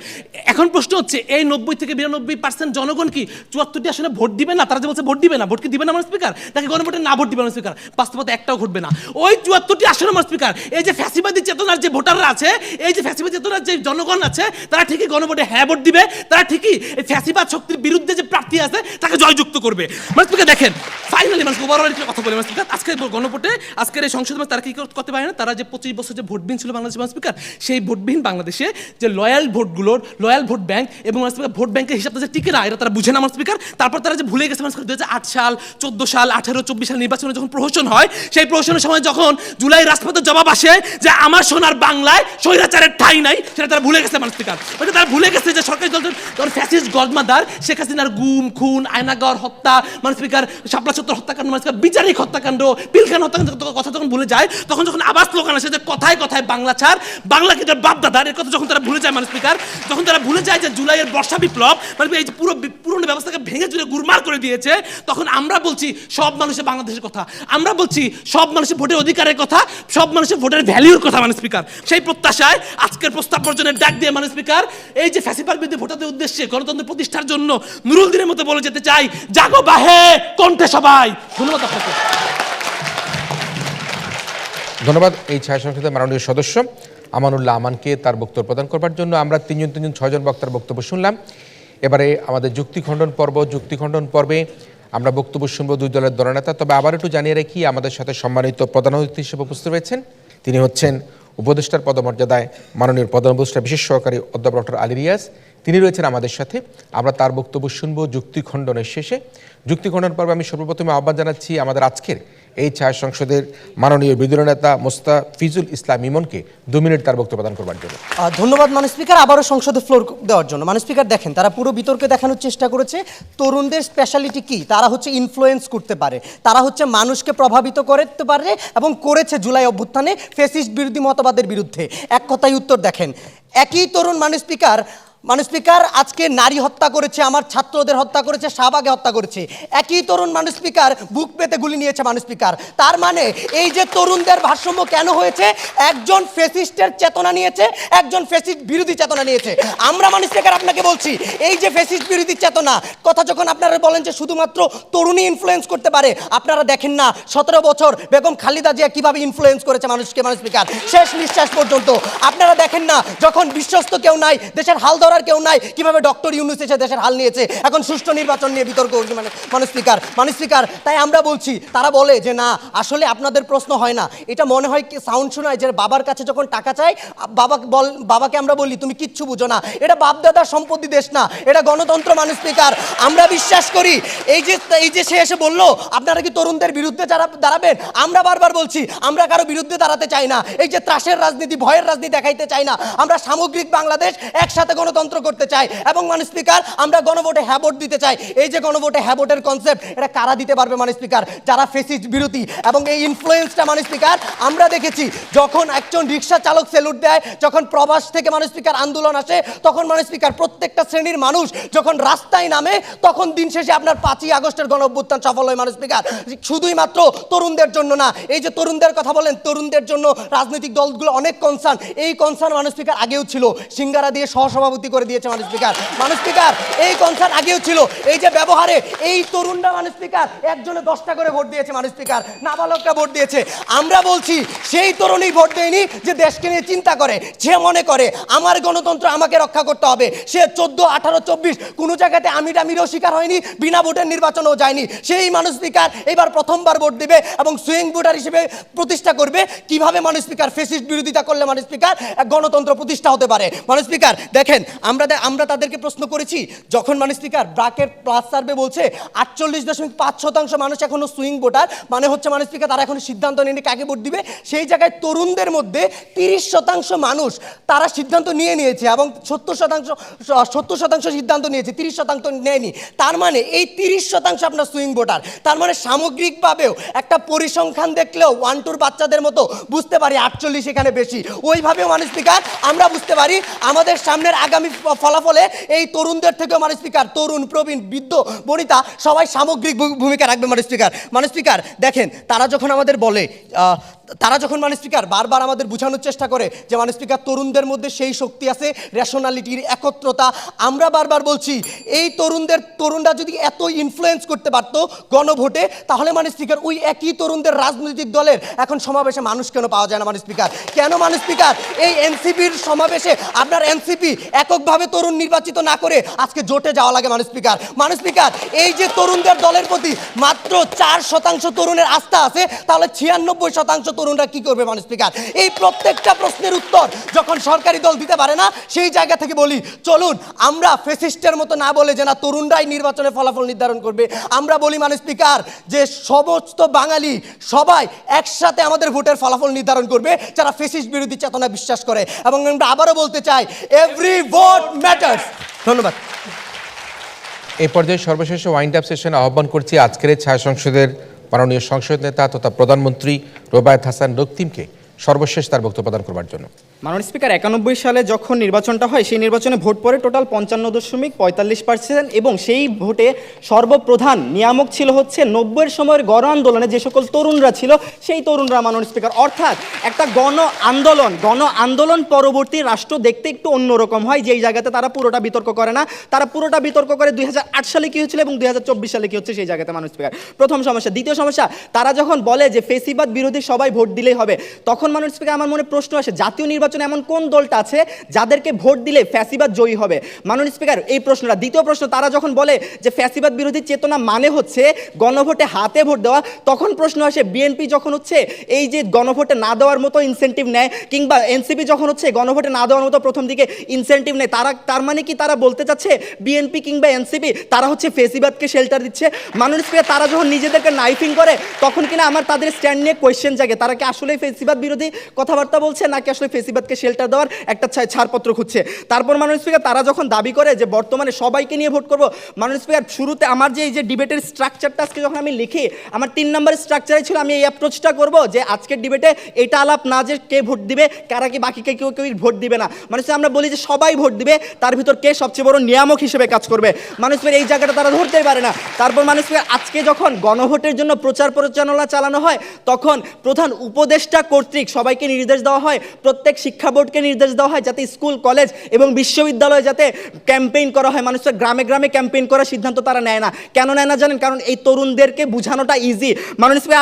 এখন প্রশ্ন হচ্ছে এই 90 থেকে 92% জনগণ কি 74টি আসনে ভোট দিবে না? তারা যে বলছে ভোট দিবে না, ভোট কি দিবে না মাননীয় স্পিকার? নাকি গণভোটে না ভোট দিবে মাননীয় স্পিকার? বাস্তবতা একটাও ঘটবে না। ওই 74টি আসনে মাননীয় স্পিকার এই যে ফ্যাসিবাদী চেতনার যে ভোটাররা আছে, এই যে ফ্যাসিবাদী চেতনার যে জনগণ আছে, তারা ঠিকই গণভোটে হ্যাঁ ভোট দিবে, তারা ঠিকই এই ফ্যাসিবাদ শক্তির বিরুদ্ধে যে প্রার্থী আছে তাকে জয়যুক্ত করবে। মাননীয় স্পিকার, দেখেন ফাইনালি মানুষ ওভারঅল কথা বলে মাননীয় স্পিকার, আজকে গণভোটে আজকের এই সংসদে তারা কি করতে পারে না? তারা যে 25 বছর যে ভোটবিহীন ছিল বাংলাদেশে মাননীয় স্পিকার, সেই ভোটবিহীন বাংলাদেশে যে লয়াল ভোটগুলোর লয়াল ভোট ব্যাংক এবং মাননীয় স্পিকার ভোট ব্যাংকের হিসাবটা যে টিকে না, এটা তারা বুঝে না মাননীয় স্পিকার। তারপর তারা যে ভুলে গেছে মাননীয় স্পিকার 2008 সাল, 14 সাল, 18, 24 সাল নির্বাচনে যখন প্রহসন হয়, সেই প্রহসনের সময় যখন জুলাই রাজপথের জবাব আসে যে আমার সোনার বাংলায় স্বৈরাচারের ঠাঁই নাই, সেটা তারা ভুলে গেছে মানুষ স্পিকার। ওইটা তারা ভুলে গেছে যে সরকারি দল যখন ফ্যাসিস্ট গডমাদার শেখ হাসিনার গুম খুন, আয়নাগর হত্যা, মানুষ স্পিকার শাপলা চত্বর হত্যাকাণ্ড, মানুষ বিচারিক হত্যাকাণ্ড, পিলখানা হত্যাকাণ্ড কথা যখন ভুলে যায়, তখন যখন আবার স্লোগান আসে যে কথায় কথায় বাংলা ছাড়, বাংলা কিন্তু বাপ দাদার, এর কথা যখন তারা ভুলে যায় মানুষ স্পিকার, যখন তারা ভুলে যায় যে জুলাইয়ের বর্ষা বিপ্লব মানে এই যে পুরনো ব্যবস্থাকে ভেঙে চুরে গুরমার করে দিয়েছে, তখন আমরা বলছি সব মানুষের বাংলাদেশের কথা, আমরা বলছি সব মানুষের ভোটের অধিকারের কথা, সব মানুষের ভোটের ভ্যালিউর কথা মানুষ স্পিকার। সেই প্রত্যাশায় আজকের প্রস্তাব বর্জনের ডাক দিয়ে মানুষ স্পিকার এই যে ফ্যাসিবাদ বিরোধী ভোটারদের উদ্দেশ্যে গণতন্ত্র প্রতিষ্ঠার জন্য নুরুল দিনের মতো বলে যেতে চাই, জাগো বাহে কণ্ঠে সবাই। ধন্যবাদ আপনাকে। ধন্যবাদ এই ছায়া সংসদের মাননীয় সদস্য আমানুল্লাহ আমানকে তার বক্তব্য প্রদান করবার জন্য। আমরা তিনজন 6জন বক্তার বক্তব্য শুনলাম। এবারে আমাদের যুক্তি খণ্ডন পর্বে আমরা বক্তব্য শুনবো দুই দলের দলনেতা। তবে আবার একটু জানিয়ে রাখি, আমাদের সাথে সম্মানিত প্রধান অতিথি হিসেবে উপস্থিত রয়েছেন, তিনি হচ্ছেন উপদেষ্টার পদমর্যাদায় মাননীয় প্রধান উপদেষ্টা বিশেষ সহকারী অধ্যাপক ডক্টর আলী রিয়াজ। তিনি রয়েছেন আমাদের সাথে। আমরা তার বক্তব্য শুনবো যুক্তি খণ্ডনের শেষে। যুক্তি খণ্ডন পর্বে আমি সর্বপ্রথমে আহ্বান জানাচ্ছি আমাদের আজকের এই ছায়া সংসদের মাননীয় বিরোধী নেতা মোস্তাফিজুল ইসলাম ইমনকে 2 মিনিট তার বক্তব্য প্রদান করবার জন্য। ধন্যবাদ মাননীয় স্পিকার, আবারও সংসদে ফ্লোর দেওয়ার জন্য। মাননীয় স্পিকার দেখেন, তারা পুরো বিতর্কে দেখানোর চেষ্টা করেছে তরুণদের স্পেশালিটি কি, তারা হচ্ছে ইনফ্লুয়েন্স করতে পারে, তারা হচ্ছে মানুষকে প্রভাবিত করতে পারে এবং করেছে জুলাই অভ্যুত্থানে ফ্যাসিস্ট বিরোধী মতবাদের বিরুদ্ধে। এক কথায় উত্তর দেখেন, একই তরুণ মাননীয় স্পিকার আজকে নারী হত্যা করেছে, আমার ছাত্রদের হত্যা করেছে, শাহবাগে হত্যা করেছে। একই তরুণ মাননীয় স্পিকার বুক পেতে গুলি নিয়েছে মাননীয় স্পিকার। তার মানে এই যে তরুণদের ভারসাম্য কেন হয়েছে, একজন ফ্যাসিস্টের চেতনা নিয়েছে, একজন ফ্যাসিস্ট বিরোধী চেতনা নিয়েছে। আমরা মাননীয় স্পিকার আপনাকে বলছি, এই যে ফ্যাসিস্ট বিরোধী চেতনা কথা যখন আপনারা বলেন যে শুধুমাত্র তরুণী ইনফ্লুয়েন্স করতে পারে, আপনারা দেখেন না 17 বছর বেগম খালেদা জিয়া কিভাবে ইনফ্লুয়েন্স করেছে মানুষকে মাননীয় স্পিকার শেষ নিঃশ্বাস পর্যন্ত। আপনারা দেখেন না যখন বিশ্বস্ত কেউ নাই, দেশের হাল ধরার কেউ নাই, কিভাবে ডক্টর ইউনূস এসে দেশের হাল নিয়েছে। এখন সুষ্ঠু নির্বাচন নিয়ে বিতর্ক মাননীয় স্পিকার। তাই আমরা বলছি, তারা বলে যে না আসলে আপনাদের প্রশ্ন হয় না, এটা মনে হয় কি সাউন্ড শোনায় যে বাবার কাছে যখন টাকা চাই বাবাকে আমরা বলি তুমি কিচ্ছু বুঝো না। এটা বাপদাদার সম্পত্তি দেশ না, এটা গণতন্ত্র মাননীয় স্পিকার। আমরা বিশ্বাস করি এই যে সে এসে বললো আপনারা কি তরুণদের বিরুদ্ধে দাঁড়াবেন, আমরা বারবার বলছি আমরা কারো বিরুদ্ধে দাঁড়াতে চাই না। এই যে ত্রাসের রাজনীতি, ভয়ের রাজনীতি দেখাইতে চাই না, আমরা সামগ্রিক বাংলাদেশ একসাথে গণতন্ত্র করতে চাই। এবং মাননীয় স্পিকার আমরা গণভোটে হ্যাঁ ভোট দিতে চাই। এই যে গণভোটে হ্যাঁ ভোটের কনসেপ্ট, এটা কারা দিতে পারবে মাননীয় স্পিকার, যারা ফ্যাসিস্ট বিরোধী। এবং এই ইনফ্লুয়েন্সটা মাননীয় স্পিকার আমরা দেখেছি যখন একজন রিক্সা চালক সেলুট দেয়, যখন প্রবাস থেকে মাননীয় স্পিকার আন্দোলন আসে, তখন মাননীয় স্পিকার প্রত্যেকটা শ্রেণীর মানুষ যখন রাস্তায় নামে, তখন দিন শেষে আপনার 5ই আগস্টের গণঅভ্যুত্থান সফল হয় মাননীয় স্পিকার। শুধুই মাত্র তরুণদের জন্য না, এই যে তরুণদের কথা বলেন, তরুণদের জন্য রাজনৈতিক দলগুলো অনেক কনসার্ন। এই কনসার্ন মাননীয় স্পিকার আগেও ছিল, সিঙ্গারা দিয়ে সহসভাপতি করে দিয়েছে মাননীয় স্পিকার। মাননীয় স্পিকার এই কনসার্ন আগেও ছিল। এই যে ব্যবহারে এই তরুণরা মাননীয় স্পিকার একজনে 10টা করে ভোট দিয়েছে মাননীয় স্পিকার, নাবালকরা ভোট দিয়েছে। আমরা বলছি সেই তরুণই ভোট দেয়নি যে দেশকে নিয়ে চিন্তা করে, যে মনে করে আমার গণতন্ত্র আমাকে রক্ষা করতে হবে। সে 14, 18, 24 কোনো জায়গাতে আমিরও শিকার হয়নি, বিনা ভোটের নির্বাচনেও যায়নি। সেই মাননীয় স্পিকার এবার প্রথমবার ভোট দেবে এবং সুইং ভোটার হিসেবে প্রতিষ্ঠা করবে কিভাবে মাননীয় স্পিকার ফ্যাসিস্ট বিরোধিতা করলে মাননীয় স্পিকার গণতন্ত্র প্রতিষ্ঠা হতে পারে। মাননীয় স্পিকার দেখেন, আমরা তাদেরকে প্রশ্ন করেছি, যখন মাননীয় স্পিকার ব্রাকের প্লাস সার্ভে বলছে 48.5% মানুষ এখনো সুইং ভোটার, মানে হচ্ছে মাননীয় স্পিকার তারা এখনো সিদ্ধান্ত নেয়নি কাকে ভোট দিবে। সেই জায়গায় তরুণদের মধ্যে 30% মানুষ তারা সিদ্ধান্ত নিয়েছে এবং 70% সিদ্ধান্ত নিয়েছে, 30% নেয়নি। তার মানে এই 30% আপনার সুইং ভোটার। তার মানে সামগ্রিকভাবেও একটা পরিসংখ্যান দেখলেও 1-2 বাচ্চাদের মতো বুঝতে পারি 48 এখানে বেশি। ওইভাবেও মাননীয় স্পিকার আমরা বুঝতে পারি আমাদের সামনের আগামী ফলাফলে এই তরুণদের থেকেও মাননীয় স্পিকার তরুণ, প্রবীণ, বৃদ্ধ, বনিতা সবাই সামগ্রিক ভূমিকা রাখবে মাননীয় স্পিকার। মাননীয় স্পিকার দেখেন, তারা যখন আমাদের বলে, তারা যখন মাননীয় স্পিকার বারবার আমাদের বোঝানোর চেষ্টা করে যে মাননীয় স্পিকার তরুণদের মধ্যে সেই শক্তি আছে, রেশনালিটির, একত্রতা, আমরা বারবার বলছি এই তরুণরা যদি এত ইনফ্লুয়েন্স করতে পারতো গণভোটে, তাহলে মাননীয় স্পিকার ওই একই তরুণদের রাজনৈতিক দলের এখন সমাবেশে মানুষ কেন পাওয়া যায় না মাননীয় স্পিকার? কেন মাননীয় স্পিকার এই এনসিপির সমাবেশে আপনার এনসিপি এককভাবে তরুণ নির্বাচিত না করে আজকে জোটে যাওয়া লাগে মাননীয় স্পিকার? মাননীয় স্পিকার এই যে তরুণদের দলের প্রতি মাত্র 4% তরুণের আস্থা আছে, তাহলে 96% তরুণরা কি করবে মানুষ স্পিকার? এই প্রত্যেকটা প্রশ্নের উত্তর যখন সরকারি দল দিতে পারে না, সেই জায়গা থেকে বলি চলুন আমরা ফেসিস্টের মতো না বলে যে না তরুণরাই নির্বাচনে ফলাফল নির্ধারণ করবে, আমরা বলি মানুষ স্পিকার যে সমস্ত বাঙালি সবাই একসাথে আমাদের ভোটের ফলাফল নির্ধারণ করবে যারা ফেসিস্ট বিরোধী চেতনা বিশ্বাস করে। এবং আমরা আবারও বলতে চাই এভরি ভোট ম্যাটার্স। ধন্যবাদ। এই পর্যায়ে সর্বশেষ ওয়াইন্ড আপ সেশনে আহ্বান করছি আজকের এই ছায়া সংসদের মাননীয় সংসদ নেতা তথা প্রধানমন্ত্রী রোবায়েত হাসান রক্তিমকে সর্বশেষ তার বক্তব্য প্রদান করবার জন্য। মাননীয় স্পিকার, 91 সালে যখন নির্বাচনটা হয় সেই নির্বাচনে ভোট পড়ে টোটাল 55.45% এবং সেই ভোটে সর্বপ্রধান নিয়ামক ছিল হচ্ছে 90-এর সময়ের গণ আন্দোলনে যে সকল তরুণরা ছিল সেই তরুণরা মাননীয় স্পিকার। অর্থাৎ একটা গণ আন্দোলন পরবর্তী রাষ্ট্র দেখতে একটু অন্যরকম হয়, যেই জায়গাতে তারা পুরোটা বিতর্ক করে না, তারা পুরোটা বিতর্ক করে 2008 সালে কী হয়েছিল এবং 2024 সালে কী হচ্ছে সেই জায়গাতে মাননীয় স্পিকার। প্রথম সমস্যা। দ্বিতীয় সমস্যা, তারা যখন বলে যে ফেসিবাদ বিরোধী সবাই ভোট দিলেই হবে, তখন মাননীয় স্পিকার আমার মনে প্রশ্ন আসে জাতীয় নির্বাচনে এমন কোন দলটা আছে যাদেরকে ভোট দিলে ফ্যাসিবাদ জয়ী হবে? মাননীয় স্পিকার, এই প্রশ্নটা। দ্বিতীয় প্রশ্ন, তারা যখন বলে যে ফ্যাসিবাদ বিরোধী চেতনা মানে হচ্ছে গণভোটে হাতে ভোট দেওয়া, তখন প্রশ্ন আসে বিএনপি যখন হচ্ছে এই যে গণভোটে না দেওয়ার মতো ইনসেন্টিভ নেয়, কিংবা এনসিপি যখন হচ্ছে গণভোটে না দেওয়ার মতো প্রথম দিকে ইনসেন্টিভ নেয়, তার মানে কি তারা বলতে চাচ্ছে বিএনপি কিংবা এনসিপি তারা হচ্ছে ফেসিবাদকে শেল্টার দিচ্ছে? মাননীয় স্পিকার, তারা যখন নিজেদেরকে নাইফিং করে তখন কিনা আমার তাদের স্ট্যান্ড নিয়ে কোয়েশ্চেন জাগে, তারা কি আসলে ফেসিবাদ বিরোধী কথাবার্তা বলছে নাকি আসলে ফেসিবাদকে শেল্টার দেওয়ার একটা ছাড়পত্র খুঁজছে? তারপর মাননীয় স্পিকার, তারা যখন দাবি করে যে বর্তমানে সবাইকে নিয়ে ভোট করব, মাননীয় স্পিকার শুরুতে আমার যে এই যে ডিবেটের স্ট্রাকচারটা আজকে যখন আমি লিখি, আমার 3 নম্বরের স্ট্রাকচারে ছিল আমি এই অ্যাপ্রোচটা করব যে আজকের ডিবেটে এটা আলাপ না যে কে ভোট দিবে, কারা কি বাকিকে কেউ ভোট দিবে না। মানে আমরা বলি যে সবাই ভোট দিবে, তার ভিতর কে সবচেয়ে বড় নিয়ামক হিসেবে কাজ করবে। মাননীয় স্পিকার, এই জায়গাটা তারা ধরতেই পারে না। তারপর মাননীয় স্পিকার, আজকে যখন গণভোটের জন্য প্রচার প্রচারণা চালানো হয় তখন প্রধান উপদেষ্টা কর্তৃক সবাইকে নির্দেশ দেওয়া হয়, প্রত্যেক শিক্ষা বোর্ডকে নির্দেশ দেওয়া হয় যাতে স্কুল কলেজ এবং বিশ্ববিদ্যালয়ে যাতে ক্যাম্পেইন করা হয়। মানুষের গ্রামে গ্রামে ক্যাম্পেইন করার সিদ্ধান্ত তারা নেয় না। কেন নেয় না জানেন? কারণ এই তরুণদেরকে বোঝানোটা ইজি। মাননীয় স্পিকার,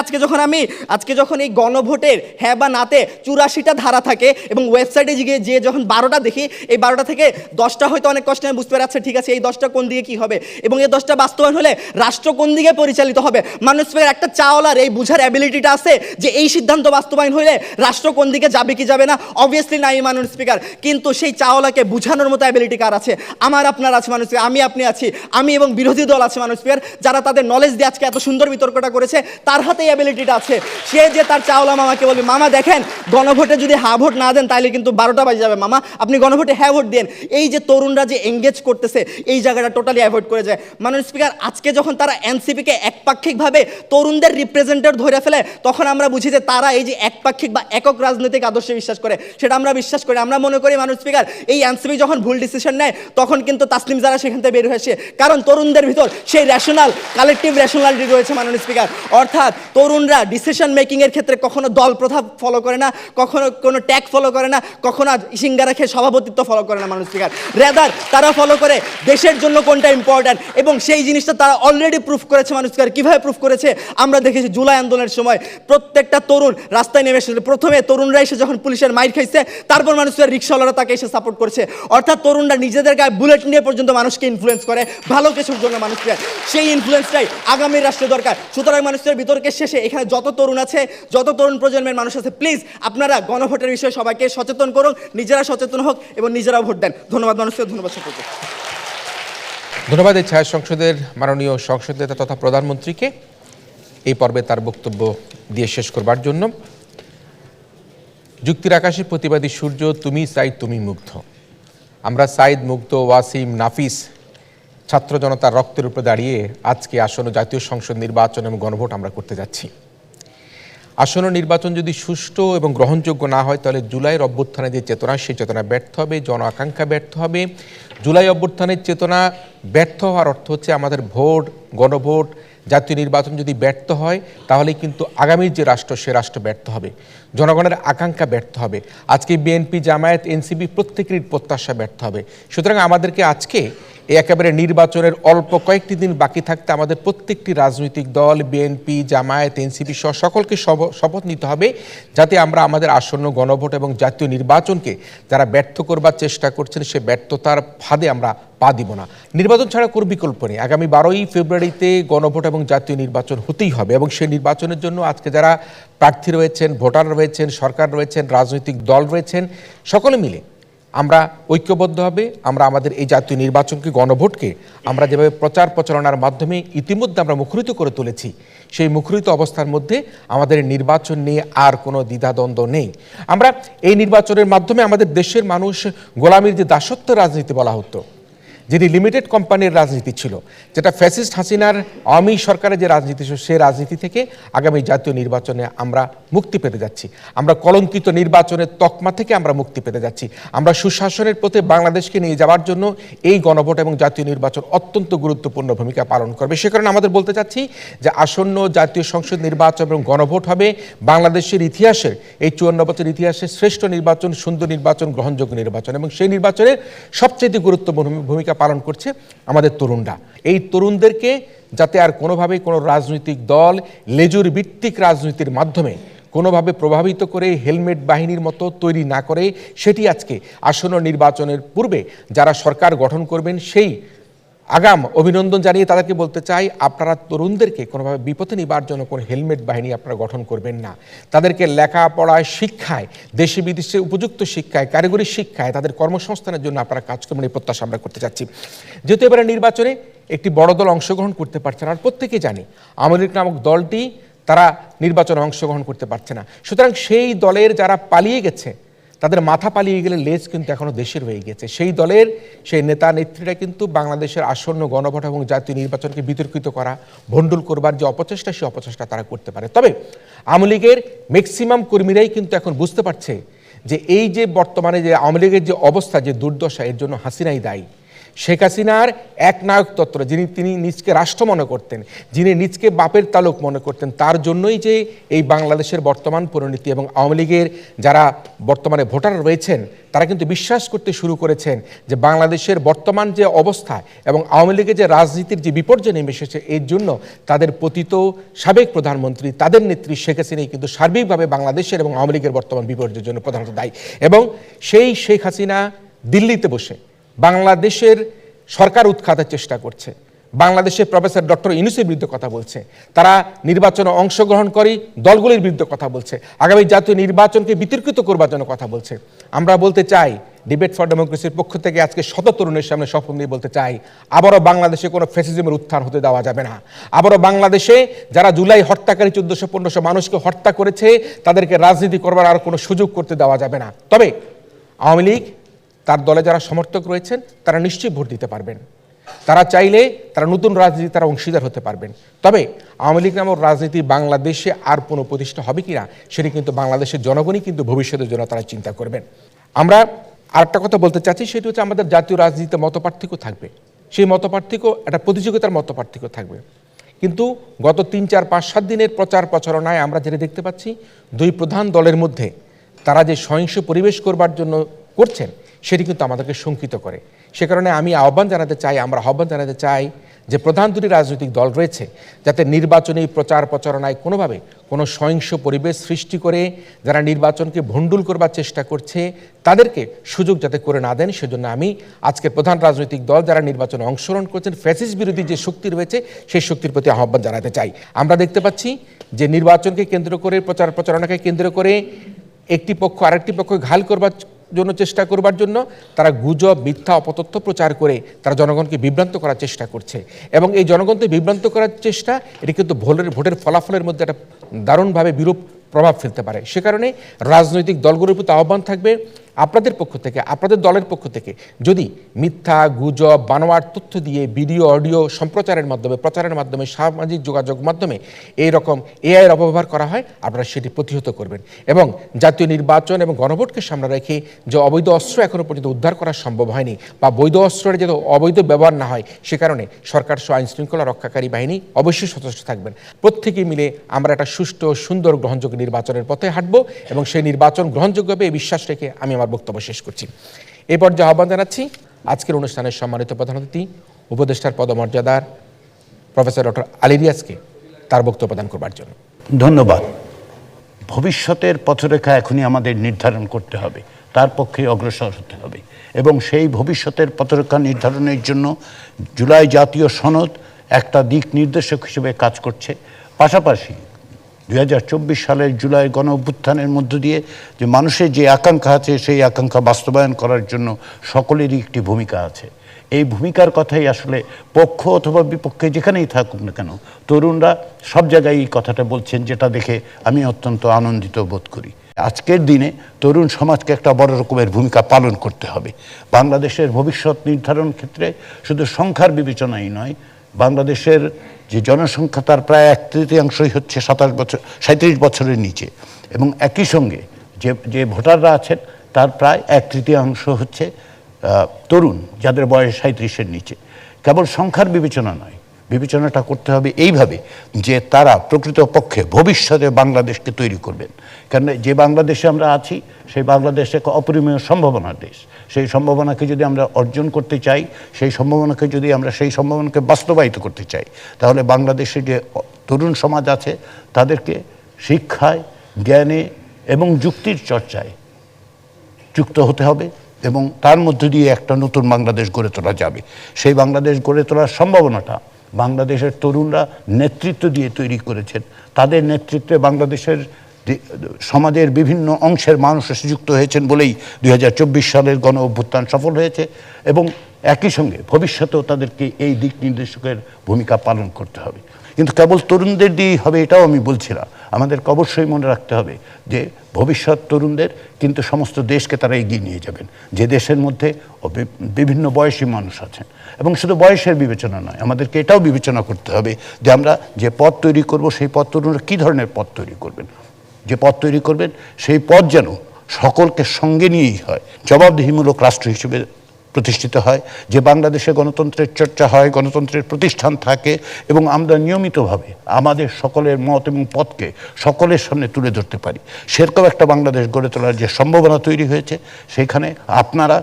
আজকে যখন এই গণভোটের হ্যাঁ বা নাতে 84টা ধারা থাকে এবং ওয়েবসাইটে গিয়ে যখন 12টা দেখি, এই 12টা থেকে 10টা হয়তো অনেক কষ্ট আমি বুঝতে পারি, আচ্ছা ঠিক আছে এই 10টা কোন দিকে কি হবে এবং এই 10টা বাস্তবায়ন হলে রাষ্ট্র কোন দিকে পরিচালিত হবে। মাননীয় স্পিকার, একটা চাওয়ালার এই বুঝার অ্যাবিলিটিটা আছে যে এই সিদ্ধান্ত বাস্তবায়ন হলে রাষ্ট্র কোন দিকে যাবে কি যাবে না? অবভিয়াসলি নাই মাননীয় স্পিকার। কিন্তু সেই চাওয়ালাকে বুঝানোর মতো অ্যাবিলিটি কার আছে? আমার আপনার আছে মাননীয় স্পিকার, আপনি আছি, আমি এবং বিরোধী দল আছে মাননীয় স্পিকার, যারা তাদের নলেজ দিয়ে আজকে এত সুন্দর বিতর্কটা করেছে, তার হাতে এই অ্যাবিলিটিটা আছে। সে যে তার চাওয়ালা মামাকে বলবে, মামা দেখেন গণভোটে যদি হ্যাঁ ভোট না দেন তাহলে কিন্তু 12টা বাজে যাবে, মামা আপনি গণভোটে হ্যাঁ ভোট দেন। এই যে তরুণরা যে এঙ্গেজ করতেছে এই জায়গাটা টোটালি অ্যাভয়েড করে যায়। মাননীয় স্পিকার, আজকে যখন তারা এনসিপিকে একপাক্ষিকভাবে তরুণদের রিপ্রেজেন্টেটিভ ধরে ফেলে তখন আমরা বুঝি যে তারা এই যে একপাক্ষিক বা একক রাজনৈতিক আদর্শে বিশ্বাস করে, সেটা আমরা বিশ্বাস করি। আমরা মনে করি মাননীয় স্পিকার, এই এনসিপি যখন ভুল ডিসিশন নেয় তখন কিন্তু তাসলিম যারা সেখান থেকে বের হয়েছে, কারণ তরুণদের ভিতর সেই র্যাশনাল কালেকটিভ র্যাশনালিটি রয়েছে মাননীয় স্পিকার। অর্থাৎ তরুণরা ডিসিশন মেকিং এর ক্ষেত্রে কখনো দল প্রথা ফলো করে না, কখনো কোনো ট্যাগ ফলো করে না, কখনো সিঙ্গারা খেয়ে সভাপতিত্ব ফলো করে না মাননীয় স্পিকার। রেদার তারা ফলো করে দেশের জন্য কোনটা ইম্পর্ট্যান্ট এবং সেই জিনিসটা তারা অলরেডি প্রুফ করেছে মাননীয় স্পিকার। কীভাবে প্রুফ করেছে? আমরা দেখেছি জুলাই আন্দোলনের সময় প্রত্যেকটা তরুণ রাস্তায় নেমে এসেছিল। প্রথমে তরুণরা এসে যখন পুলিশের মাইর খাইছে, তারপর মানুষের রিক্সাওয়ালারা তাকে এসে সাপোর্ট করেছে। অর্থাৎ তরুণরা নিজেদের গায়ে বুলেট নিয়ে পর্যন্ত মানুষকে ইনফ্লুয়েন্স করে ভালো কিছুর জন্য মানুষকে। সেই ইনফ্লুয়েন্সটাই আগামী রাষ্ট্রে দরকার। সুতরাং মানুষের বিতর্কের শেষে এখানে যত তরুণ আছে, যত তরুণ প্রজন্মের মানুষ আছে, প্লিজ আপনারা গণভোটের বিষয়ে সবাইকে সচেতন করুন, নিজেরা সচেতন হোক এবং নিজেরা ভোট দেন। ধন্যবাদ মানুষকে, ধন্যবাদ সকলকে। ধন্যবাদ এই ছায়া সংসদের মাননীয় সংসদ নেতা তথা প্রধানমন্ত্রীকে এই পর্বে তার বক্তব্য দিয়ে শেষ করবার জন্য। যুক্তির আকাশে প্রতিবাদী সূর্য, তুমি সাইদ তুমি মুগ্ধ। আমরা সাইদ, মুগ্ধ, ওয়াসিম, নাফিস ছাত্র জনতার রক্তের উপরে দাঁড়িয়ে আজকে আসন্ন জাতীয় সংসদ নির্বাচন এবং গণভোট আমরা করতে যাচ্ছি। আসন্ন নির্বাচন যদি সুষ্ঠু এবং গ্রহণযোগ্য না হয় তাহলে জুলাইয়ের অভ্যুত্থানে যে চেতনা, সেই চেতনা ব্যর্থ হবে, জন আকাঙ্ক্ষা ব্যর্থ হবে। জুলাই অভ্যুত্থানের চেতনা ব্যর্থ হওয়ার অর্থ হচ্ছে আমাদের ভোট, গণভোট, জাতীয় নির্বাচন যদি ব্যর্থ হয় তাহলে কিন্তু আগামীর যে রাষ্ট্র, সে রাষ্ট্র ব্যর্থ হবে, জনগণের আকাঙ্ক্ষা ব্যর্থ হবে। আজকে বিএনপি, জামায়াত, এনসিপি প্রত্যেকেরই প্রত্যাশা ব্যর্থ হবে। সুতরাং আমাদেরকে আজকে একেবারে নির্বাচনের অল্প কয়েকটি দিন বাকি থাকতে আমাদের প্রত্যেকটি রাজনৈতিক দল, বিএনপি, জামায়াত, এনসিপি সহ সকলকে শপথ নিতে হবে যাতে আমরা আমাদের আসন্ন গণভোট এবং জাতীয় নির্বাচনকে যারা ব্যর্থ করবার চেষ্টা করছেন সে ব্যর্থতার ফাঁদে আমরা পা দিব না। নির্বাচন ছাড়া কোনো বিকল্প নেই। আগামী 12ই ফেব্রুয়ারিতে গণভোট এবং জাতীয় নির্বাচন হতেই হবে, এবং সেই নির্বাচনের জন্য আজকে যারা প্রার্থী রয়েছেন, ভোটার রয়েছেন, সরকার রয়েছেন, রাজনৈতিক দল রয়েছেন, সকলে মিলে আমরা ঐক্যবদ্ধ হবে। আমরা আমাদের এই জাতীয় নির্বাচনকে, গণভোটকে আমরা যেভাবে প্রচার প্রচারণার মাধ্যমে ইতিমধ্যে আমরা মুখরিত করে তুলেছি, সেই মুখরিত অবস্থার মধ্যে আমাদের নির্বাচন নিয়ে আর কোনো দ্বিধাদ্বন্দ্ব নেই। আমরা এই নির্বাচনের মাধ্যমে আমাদের দেশের মানুষ গোলামির যে দাসত্ব রাজনীতি বলা হতো, যেটি লিমিটেড কোম্পানির রাজনীতি ছিল, যেটা ফ্যাসিস্ট হাসিনার আওয়ামী সরকারের যে রাজনীতি ছিল, সেই রাজনীতি থেকে আগামী জাতীয় নির্বাচনে আমরা মুক্তি পেতে যাচ্ছি। আমরা কলঙ্কিত নির্বাচনের তকমা থেকে আমরা মুক্তি পেতে যাচ্ছি। আমরা সুশাসনের পথে বাংলাদেশকে নিয়ে যাওয়ার জন্য এই গণভোট এবং জাতীয় নির্বাচন অত্যন্ত গুরুত্বপূর্ণ ভূমিকা পালন করবে। সে কারণে আমাদের বলতে চাচ্ছি যে আসন্ন জাতীয় সংসদ নির্বাচন এবং গণভোট হবে বাংলাদেশের ইতিহাসের, এই 54 বছর ইতিহাসের শ্রেষ্ঠ নির্বাচন, সুন্দর নির্বাচন, গ্রহণযোগ্য নির্বাচন, এবং সেই নির্বাচনে সবচেয়ে গুরুত্বপূর্ণ ভূমিকা পালন করছে আমাদের তরুণরা। এই তরুণদেরকে যাতে আর কোনোভাবে কোনো রাজনৈতিক দল লেজুর ভিত্তিক রাজনীতির মাধ্যমে কোনোভাবে প্রভাবিত করে হেলমেট বাহিনীর মতো তৈরি না করে, সেটি আজকে আসন্ন নির্বাচনের পূর্বে যারা সরকার গঠন করবেন সেই আগাম অভিনন্দন জানিয়ে তাদেরকে বলতে চাই, আপনারা তরুণদেরকে কোনোভাবে বিপথে নিবার জন্য কোনো হেলমেট বাহিনী আপনারা গঠন করবেন না। তাদেরকে লেখাপড়ায়, শিক্ষায়, দেশে বিদেশে উপযুক্ত শিক্ষায়, কারিগরি শিক্ষায়, তাদের কর্মসংস্থানের জন্য আপনারা কাজ করবেন, এই প্রত্যাশা আমরা করতে চাচ্ছি। যেহেতু এবারে নির্বাচনে একটি বড় দল অংশগ্রহণ করতে পারছে না, আর প্রত্যেকেই জানি আওয়ামী লীগ নামক দলটি তারা নির্বাচনে অংশগ্রহণ করতে পারছে না। সুতরাং সেই দলের যারা পালিয়ে গেছে, তাদের মাথা পালিয়ে গেলে লেজ কিন্তু এখনো দেশের হয়ে গেছে। সেই দলের সেই নেতা নেত্রীরা কিন্তু বাংলাদেশের আসন্ন গণভোট এবং জাতীয় নির্বাচনকে বিতর্কিত করা, ভণ্ডুল করবার যে অপচেষ্টা, সেই অপচেষ্টা তারা করতে পারে। তবে আওয়ামী লীগের ম্যাক্সিমাম কর্মীরাই কিন্তু এখন বুঝতে পারছে যে এই যে বর্তমানে যে আওয়ামী লীগের যে অবস্থা, যে দুর্দশা, এর জন্য হাসিনাই দায়ী। শেখ হাসিনার একনায়ক তত্ত্ব, তিনি নিজকে রাষ্ট্র মনে করতেন, যিনি নিজকে বাপের তালুক মনে করতেন, তার জন্যই যে এই বাংলাদেশের বর্তমান পরিণতি। এবং আওয়ামী লীগের যারা বর্তমানে ভোটার রয়েছেন, তারা কিন্তু বিশ্বাস করতে শুরু করেছেন যে বাংলাদেশের বর্তমান যে অবস্থা এবং আওয়ামী লীগের যে রাজনীতির যে বিপর্যয় নেমে এসেছে, এর জন্য তাদের পতিত সাবেক প্রধানমন্ত্রী, তাদের নেত্রী শেখ হাসিনাই কিন্তু সার্বিকভাবে বাংলাদেশের এবং আওয়ামী লীগের বর্তমান বিপর্যয়ের জন্য প্রধানত দায়ী। এবং সেই শেখ হাসিনা দিল্লিতে বসে বাংলাদেশের সরকার উৎখাতের চেষ্টা করছে, বাংলাদেশের প্রফেসর ডক্টর ইউনূসের বিরুদ্ধে কথা বলছে, তারা নির্বাচনে অংশগ্রহণকারী দলগুলির বিরুদ্ধে কথা বলছে, আগামী জাতীয় নির্বাচনকে বিতর্কিত করবার জন্য কথা বলছে। আমরা বলতে চাই, ডিবেট ফর ডেমোক্রেসির পক্ষ থেকে আজকে শত তরুণের সামনে শপথ নিয়ে বলতে চাই, আবারও বাংলাদেশে কোনো ফ্যাসিজমের উত্থান হতে দেওয়া যাবে না। আবারও বাংলাদেশে যারা জুলাই হত্যাকারী 1400-1500 মানুষকে হত্যা করেছে, তাদেরকে রাজনীতি করবার আর কোনো সুযোগ করতে দেওয়া যাবে না। তবে আওয়ামী লীগ, তার দলে যারা সমর্থক রয়েছেন, তারা নিশ্চয়ই ভোট দিতে পারবেন। তারা চাইলে তারা নতুন রাজনীতি তারা অংশীদার হতে পারবেন। তবে আওয়ামী লীগ নামক রাজনীতি বাংলাদেশে আর পুনঃপ্রতিষ্ঠা হবে কিনা, সেটি কিন্তু বাংলাদেশের জনগণই কিন্তু ভবিষ্যতের জন্য তারা চিন্তা করবেন। আমরা আরেকটা কথা বলতে চাচ্ছি, সেটি হচ্ছে আমাদের জাতীয় রাজনীতিতে মতপার্থক্য থাকবে। সেই মতপার্থক্য একটা প্রতিযোগিতার মতপার্থক্য থাকবে। কিন্তু গত 3, 4, 5, 7 দিনের প্রচার প্রচারণায় আমরা যেটা দেখতে পাচ্ছি, দুই প্রধান দলের মধ্যে তারা যে সহিংস পরিবেশ করবার জন্য করছেন, সেটি কিন্তু আমাদেরকে শঙ্কিত করে। সে কারণে আমি আহ্বান জানাতে চাই যে প্রধান দুটি রাজনৈতিক দল রয়েছে, যাতে নির্বাচনী প্রচার প্রচারণায় কোনোভাবে কোনো সহিংস পরিবেশ সৃষ্টি করে যারা নির্বাচনকে ভণ্ডুল করবার চেষ্টা করছে, তাদেরকে সুযোগ যাতে করে না দেন। সেজন্য আমি আজকের প্রধান রাজনৈতিক দল যারা নির্বাচনে অংশগ্রহণ করছেন, ফ্যাসিস্ট বিরোধী যে শক্তি রয়েছে, সেই শক্তির প্রতি আহ্বান জানাতে চাই। আমরা দেখতে পাচ্ছি যে নির্বাচনকে কেন্দ্র করে, প্রচার প্রচারণাকে কেন্দ্র করে একটি পক্ষ আরেকটি পক্ষ ঘাল করবার জন্য চেষ্টা করবার জন্য তারা গুজব, মিথ্যা, অপতথ্য প্রচার করে তারা জনগণকে বিভ্রান্ত করার চেষ্টা করছে। এবং এই জনগণকে বিভ্রান্ত করার চেষ্টা, এটি কিন্তু ভোটের ফলাফলের মধ্যে একটা দারুণভাবে বিরূপ প্রভাব ফেলতে পারে। সে কারণে রাজনৈতিক দলগুলোর প্রতি আহ্বান থাকবে, আপনাদের পক্ষ থেকে, আপনাদের দলের পক্ষ থেকে যদি মিথ্যা, গুজব, বানোয়ার তথ্য দিয়ে ভিডিও, অডিও সম্প্রচারের মাধ্যমে, প্রচারের মাধ্যমে, সামাজিক যোগাযোগ মাধ্যমে এই রকম এআইয়ের অপব্যবহার করা হয়, আপনারা সেটি প্রতিহত করবেন। এবং জাতীয় নির্বাচন এবং গণভোটকে সামনে রেখে যে অবৈধ অস্ত্র এখনও পর্যন্ত উদ্ধার করা সম্ভব হয়নি, বা বৈধ অস্ত্রের যে অবৈধ ব্যবহার না হয়, সে কারণে সরকার সহ আইন শৃঙ্খলা রক্ষাকারী বাহিনী অবশ্যই সচেষ্ট থাকবেন। প্রত্যেকে মিলে আমরা একটা সুষ্ঠু, সুন্দর, গ্রহণযোগ্য নির্বাচনের পথে হাঁটবো, এবং সেই নির্বাচন গ্রহণযোগ্য হবে এই বিশ্বাস রেখে আমি আমার বক্তব্য শেষ করছি। এই পর্যায়ে আহ্বান জানাচ্ছি আজকের অনুষ্ঠানের সম্মানিত প্রধান অতিথি, উপদেষ্টার পদমর্যাদার প্রফেসর ডক্টর আলী রিয়াজকে তার বক্তব্য প্রদান করবার জন্য। ধন্যবাদ। ভবিষ্যতের পথরেখা এখনই আমাদের নির্ধারণ করতে হবে, তার পক্ষে অগ্রসর হতে হবে। এবং সেই ভবিষ্যতের পথরেখা নির্ধারণের জন্য জুলাই জাতীয় সনদ একটা দিক নির্দেশক হিসেবে কাজ করছে। পাশাপাশি 2024 সালের জুলাই গণ অভ্যুত্থানের মধ্য দিয়ে যে মানুষের যে আকাঙ্ক্ষা আছে সেই আকাঙ্ক্ষা বাস্তবায়ন করার জন্য সকলেরই একটি ভূমিকা আছে। এই ভূমিকার কথাই আসলে পক্ষ অথবা বিপক্ষে যেখানেই থাকুক না কেন তরুণরা সব জায়গায় এই কথাটা বলছেন, যেটা দেখে আমি অত্যন্ত আনন্দিত বোধ করি। আজকের দিনে তরুণ সমাজকে একটা বড় রকমের ভূমিকা পালন করতে হবে। বাংলাদেশের ভবিষ্যৎ নির্ধারণ ক্ষেত্রে শুধু সংখ্যার বিবেচনাই নয়, বাংলাদেশের যে জনসংখ্যা তার প্রায় 1/3 হচ্ছে 37 বছরের নিচে, এবং একই সঙ্গে যে ভোটাররা আছেন তার প্রায় 1/3 হচ্ছে তরুণ, যাদের বয়স 37-এর নিচে। কেবল সংখ্যার বিবেচনা নয়, বিবেচনাটা করতে হবে এইভাবে যে তারা প্রকৃতপক্ষে ভবিষ্যতে বাংলাদেশকে তৈরি করবেন। কারণ যে বাংলাদেশে আমরা আছি সেই বাংলাদেশ এক অপরিমেয় সম্ভাবনার দেশ। সেই সম্ভাবনাকে যদি আমরা অর্জন করতে চাই, সেই সম্ভাবনাকে বাস্তবায়িত করতে চাই, তাহলে বাংলাদেশে যে তরুণ সমাজ আছে তাদেরকে শিক্ষায়, জ্ঞানে এবং যুক্তির চর্চায় যুক্ত হতে হবে, এবং তার মধ্য দিয়ে একটা নতুন বাংলাদেশ গড়ে তোলা যাবে। সেই বাংলাদেশ গড়ে তোলার সম্ভাবনাটা বাংলাদেশের তরুণরা নেতৃত্ব দিয়ে তৈরি করেছেন। তাদের নেতৃত্বে বাংলাদেশের সমাজের বিভিন্ন অংশের মানুষ যুক্ত হয়েছেন বলেই 2024 সালের গণ অভ্যুত্থান সফল হয়েছে, এবং একই সঙ্গে ভবিষ্যতেও তাদেরকে এই দিক নির্দেশকের ভূমিকা পালন করতে হবে। কিন্তু কেবল তরুণদের দিয়েই হবে এটাও আমি বলছি না। আমাদেরকে অবশ্যই মনে রাখতে হবে যে ভবিষ্যৎ তরুণদের কিন্তু সমস্ত দেশকে তারা এগিয়ে নিয়ে যাবেন, যে দেশের মধ্যে বিভিন্ন বয়সী মানুষ আছেন। এবং শুধু বয়সের বিবেচনা নয়, আমাদেরকে এটাও বিবেচনা করতে হবে যে আমরা যে পথ তৈরি করব সেই পথ তরুণরা কী ধরনের পথ তৈরি করবেন। যে পথ তৈরি করবেন সেই পথ যেন সকলকে সঙ্গে নিয়েই হয়, জবাবদিহিমূলক রাষ্ট্র হিসেবে প্রতিষ্ঠিত হয়, যে বাংলাদেশে গণতন্ত্রের চর্চা হয়, গণতন্ত্রের প্রতিষ্ঠান থাকে, এবং আমরা নিয়মিতভাবে আমাদের সকলের মত এবং পথকে সকলের সামনে তুলে ধরতে পারি। সেরকম একটা বাংলাদেশ গড়ে তোলার যে সম্ভাবনা তৈরি হয়েছে, সেখানে আপনারা,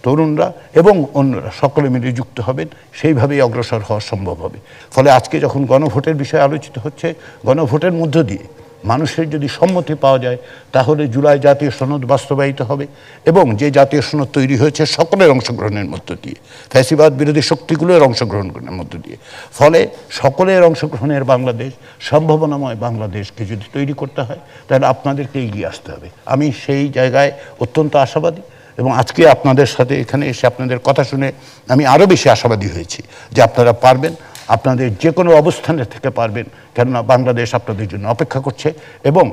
তরুণরা এবং অন্যরা সকলে মিলে যুক্ত হবেন, সেইভাবেই অগ্রসর হওয়া সম্ভব হবে। ফলে আজকে যখন গণভোটের বিষয় আলোচিত হচ্ছে, গণভোটের মধ্য দিয়ে মানুষের যদি সম্মতি পাওয়া যায় তাহলে জুলাই জাতীয় সনদ বাস্তবায়িত হবে, এবং যে জাতীয় সনদ তৈরি হয়েছে সকলের অংশগ্রহণের মধ্য দিয়ে, ফ্যাসিবাদ বিরোধী শক্তিগুলোর অংশগ্রহণের মধ্য দিয়ে। ফলে সকলের অংশগ্রহণের বাংলাদেশ, সম্ভাবনাময় বাংলাদেশকে যদি তৈরি করতে হয় তাহলে আপনাদেরকে এগিয়ে আসতে হবে। আমি সেই জায়গায় অত্যন্ত আশাবাদী, এবং আজকে আপনাদের সাথে এখানে এসে আপনাদের কথা শুনে আমি আরও বেশি আশাবাদী হয়েছি যে আপনারা পারবেন, আপনাদের যে কোনো অবস্থানে থেকে পারবেন, কেননা বাংলাদেশ আপনাদের জন্য অপেক্ষা করছে। এবং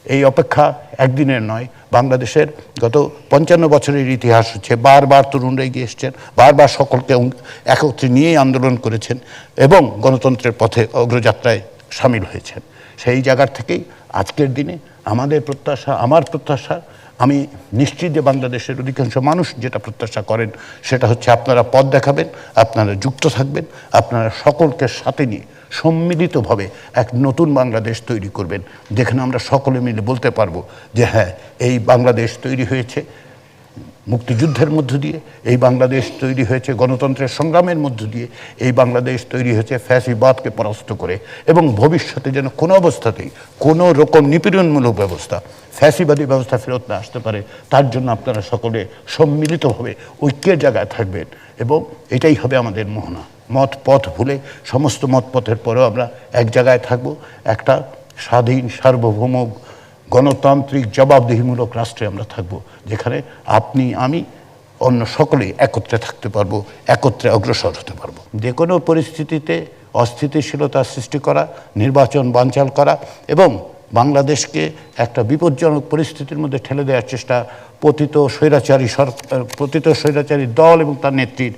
এই অপেক্ষা একদিনের নয়, বাংলাদেশের গত 55 বছরের ইতিহাস হচ্ছে বারবার তরুণরা এগিয়ে এসছেন, বারবার সকলকে একত্রে নিয়েই আন্দোলন করেছেন এবং গণতন্ত্রের পথে অগ্রযাত্রায় সামিল হয়েছেন। সেই জায়গার থেকেই আজকের দিনে আমাদের প্রত্যাশা, আমার প্রত্যাশা, আমি নিশ্চিত যে বাংলাদেশের অধিকাংশ মানুষ যেটা প্রত্যাশা করেন সেটা হচ্ছে আপনারা পথ দেখাবেন, আপনারা যুক্ত থাকবেন, আপনারা সকলকে সাথে নিয়ে সম্মিলিতভাবে এক নতুন বাংলাদেশ তৈরি করবেন, যেখানে আমরা সকলে মিলে বলতে পারবো যে হ্যাঁ, এই বাংলাদেশ তৈরি হয়েছে মুক্তিযুদ্ধের মধ্য দিয়ে, এই বাংলাদেশ তৈরি হয়েছে গণতন্ত্রের সংগ্রামের মধ্য দিয়ে, এই বাংলাদেশ তৈরি হয়েছে ফ্যাসিবাদকে পরাস্ত করে, এবং ভবিষ্যতে যেন কোনো অবস্থাতেই কোনো রকম নিপীড়নমূলক ব্যবস্থা, ফ্যাসিবাদী ব্যবস্থা ফেরত না আসতে পারে, তার জন্য আপনারা সকলে সম্মিলিতভাবে ঐক্যের জায়গায় থাকবেন। এবং এটাই হবে আমাদের মোহনা। মত পথ ভুলে সমস্ত মত পথের পরেও আমরা এক জায়গায় থাকব, একটা স্বাধীন সার্বভৌম গণতান্ত্রিক জবাবদিহিমূলক রাষ্ট্রে আমরা থাকব, যেখানে আপনি, আমি, অন্য সকলেই একত্রে থাকতে পারবো, একত্রে অগ্রসর হতে পারবো। যে কোনো পরিস্থিতিতে অস্থিতিশীলতা সৃষ্টি করা, নির্বাচন বানচাল করা এবং বাংলাদেশকে একটা বিপজ্জনক পরিস্থিতির মধ্যে ঠেলে দেওয়ার চেষ্টা পতিত স্বৈরাচারী দল এবং তার নেত্রীর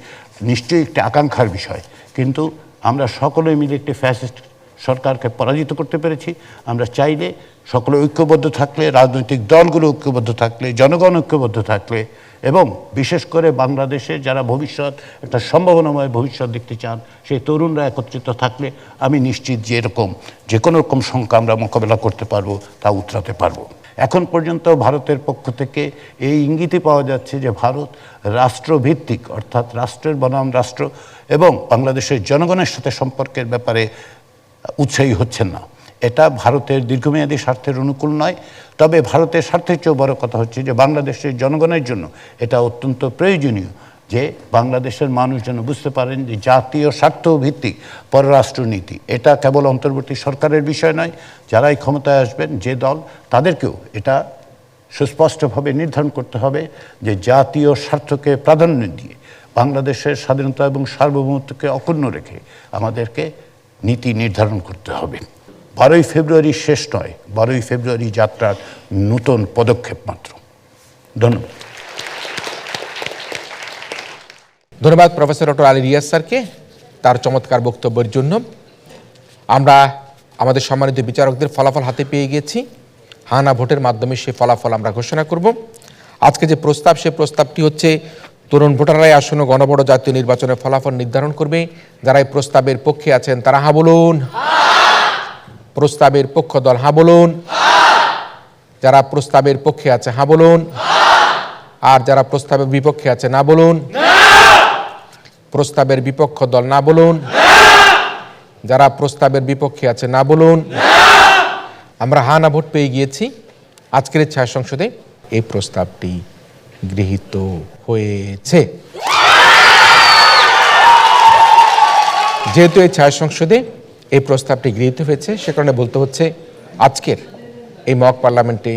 নিশ্চয়ই একটি আকাঙ্ক্ষার বিষয়। কিন্তু আমরা সকলে মিলে একটি ফ্যাসিস্ট সরকারকে পরাজিত করতে পেরেছি। আমরা চাইলে সকলে ঐক্যবদ্ধ থাকলে, রাজনৈতিক দলগুলো ঐক্যবদ্ধ থাকলে, জনগণ ঐক্যবদ্ধ থাকলে, এবং বিশেষ করে বাংলাদেশে যারা ভবিষ্যৎ, একটা সম্ভাবনাময় ভবিষ্যৎ দেখতে চান, সেই তরুণরা একত্রিত থাকলে আমি নিশ্চিত যে এরকম যে কোনো রকম সংখ্যা আমরা মোকাবেলা করতে পারবো, তা উতরাতে পারবো। এখন পর্যন্ত ভারতের পক্ষ থেকে এই ইঙ্গিতই পাওয়া যাচ্ছে যে ভারত রাষ্ট্রভিত্তিক, অর্থাৎ রাষ্ট্রের বনাম রাষ্ট্র এবং বাংলাদেশের জনগণের সাথে সম্পর্কের ব্যাপারে উৎসাহী হচ্ছেন না। এটা ভারতের দীর্ঘমেয়াদী স্বার্থের অনুকূল নয়। তবে ভারতের স্বার্থের চেয়েও বড় কথা হচ্ছে যে বাংলাদেশের জনগণের জন্য এটা অত্যন্ত প্রয়োজনীয় যে বাংলাদেশের মানুষ যেন বুঝতে পারেন যে জাতীয় স্বার্থ ভিত্তিক পররাষ্ট্রনীতি এটা কেবল অন্তর্বর্তী সরকারের বিষয় নয়, যারাই ক্ষমতায় আসবেন যে দল, তাদেরকেও এটা সুস্পষ্টভাবে নির্ধারণ করতে হবে যে জাতীয় স্বার্থকে প্রাধান্য দিয়ে বাংলাদেশের স্বাধীনতা এবং সার্বভৌমত্বকে অক্ষুণ্ণ রেখে আমাদেরকে নীতি নির্ধারণ করতে হবে। 12ই ফেব্রুয়ারি শেষ নয়, 12ই ফেব্রুয়ারি যাত্রার নতুন পদক্ষেপ মাত্র। ধন্যবাদ। ধন্যবাদ প্রফেসর ডক্টর আলী রিয়াজ স্যারকে তার চমৎকার বক্তব্যের জন্য। আমরা আমাদের সম্মানিত বিচারকদের ফলাফল হাতে পেয়ে গেছি। হানা ভোটের মাধ্যমে সে ফলাফল আমরা ঘোষণা করব। আজকে যে প্রস্তাব, সে প্রস্তাবটি হচ্ছে তরুণ ভোটাররাই আসন্ন গণবড় জাতীয় নির্বাচনের ফলাফল নির্ধারণ করবে। যারা এই প্রস্তাবের পক্ষে আছেন তারা হা বলুন। প্রস্তাবের পক্ষ দল হা বলুন। যারা প্রস্তাবের পক্ষে আছে হা বলুন। আর যারা প্রস্তাবের বিপক্ষে আছে না বলুন। প্রস্তাবের বিপক্ষ দল না বলুন। যারা প্রস্তাবের বিপক্ষে আছে না বলুন। আমরা হা না ভোট পেয়ে গিয়েছি। আজকের ছায়া সংসদে এই প্রস্তাবটি গৃহীত হয়েছে। যেহেতু এই ছায়া সংসদে এই প্রস্তাবটি গৃহীত হয়েছে, সে কারণে বলতে হচ্ছে আজকের এই মক পার্লামেন্টে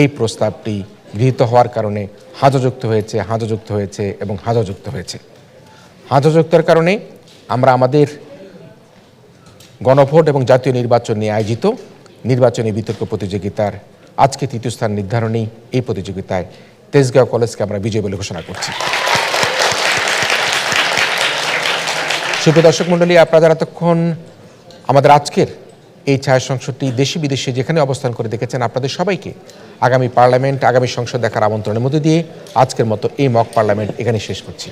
এই প্রস্তাবটি গৃহীত হওয়ার কারণে হাজযুক্ত হয়েছে, হাজযুক্ত হয়েছে এবং হাজযুক্ত হয়েছে। হাজযুক্তের কারণে আমরা আমাদের গণভোট এবং জাতীয় নির্বাচন নিয়ে আয়োজিত নির্বাচনী বিতর্ক প্রতিযোগিতার আজকে তৃতীয় স্থান নির্ধারণী এই প্রতিযোগিতায় তেজগাঁও কলেজকে আমরা বিজয়ী বলে ঘোষণা করছি। সুপ্রিয় দর্শক মণ্ডলী, আপনারা যারা এতক্ষণ আমাদের আজকের এই ছায়া সংসদটি দেশে বিদেশে যেখানে অবস্থান করে দেখেছেন, আপনাদের সবাইকে আগামী পার্লামেন্ট, আগামী সংসদ দেখার আমন্ত্রণের মধ্যে দিয়ে আজকের মতো এই মক পার্লামেন্ট এখানে শেষ করছি।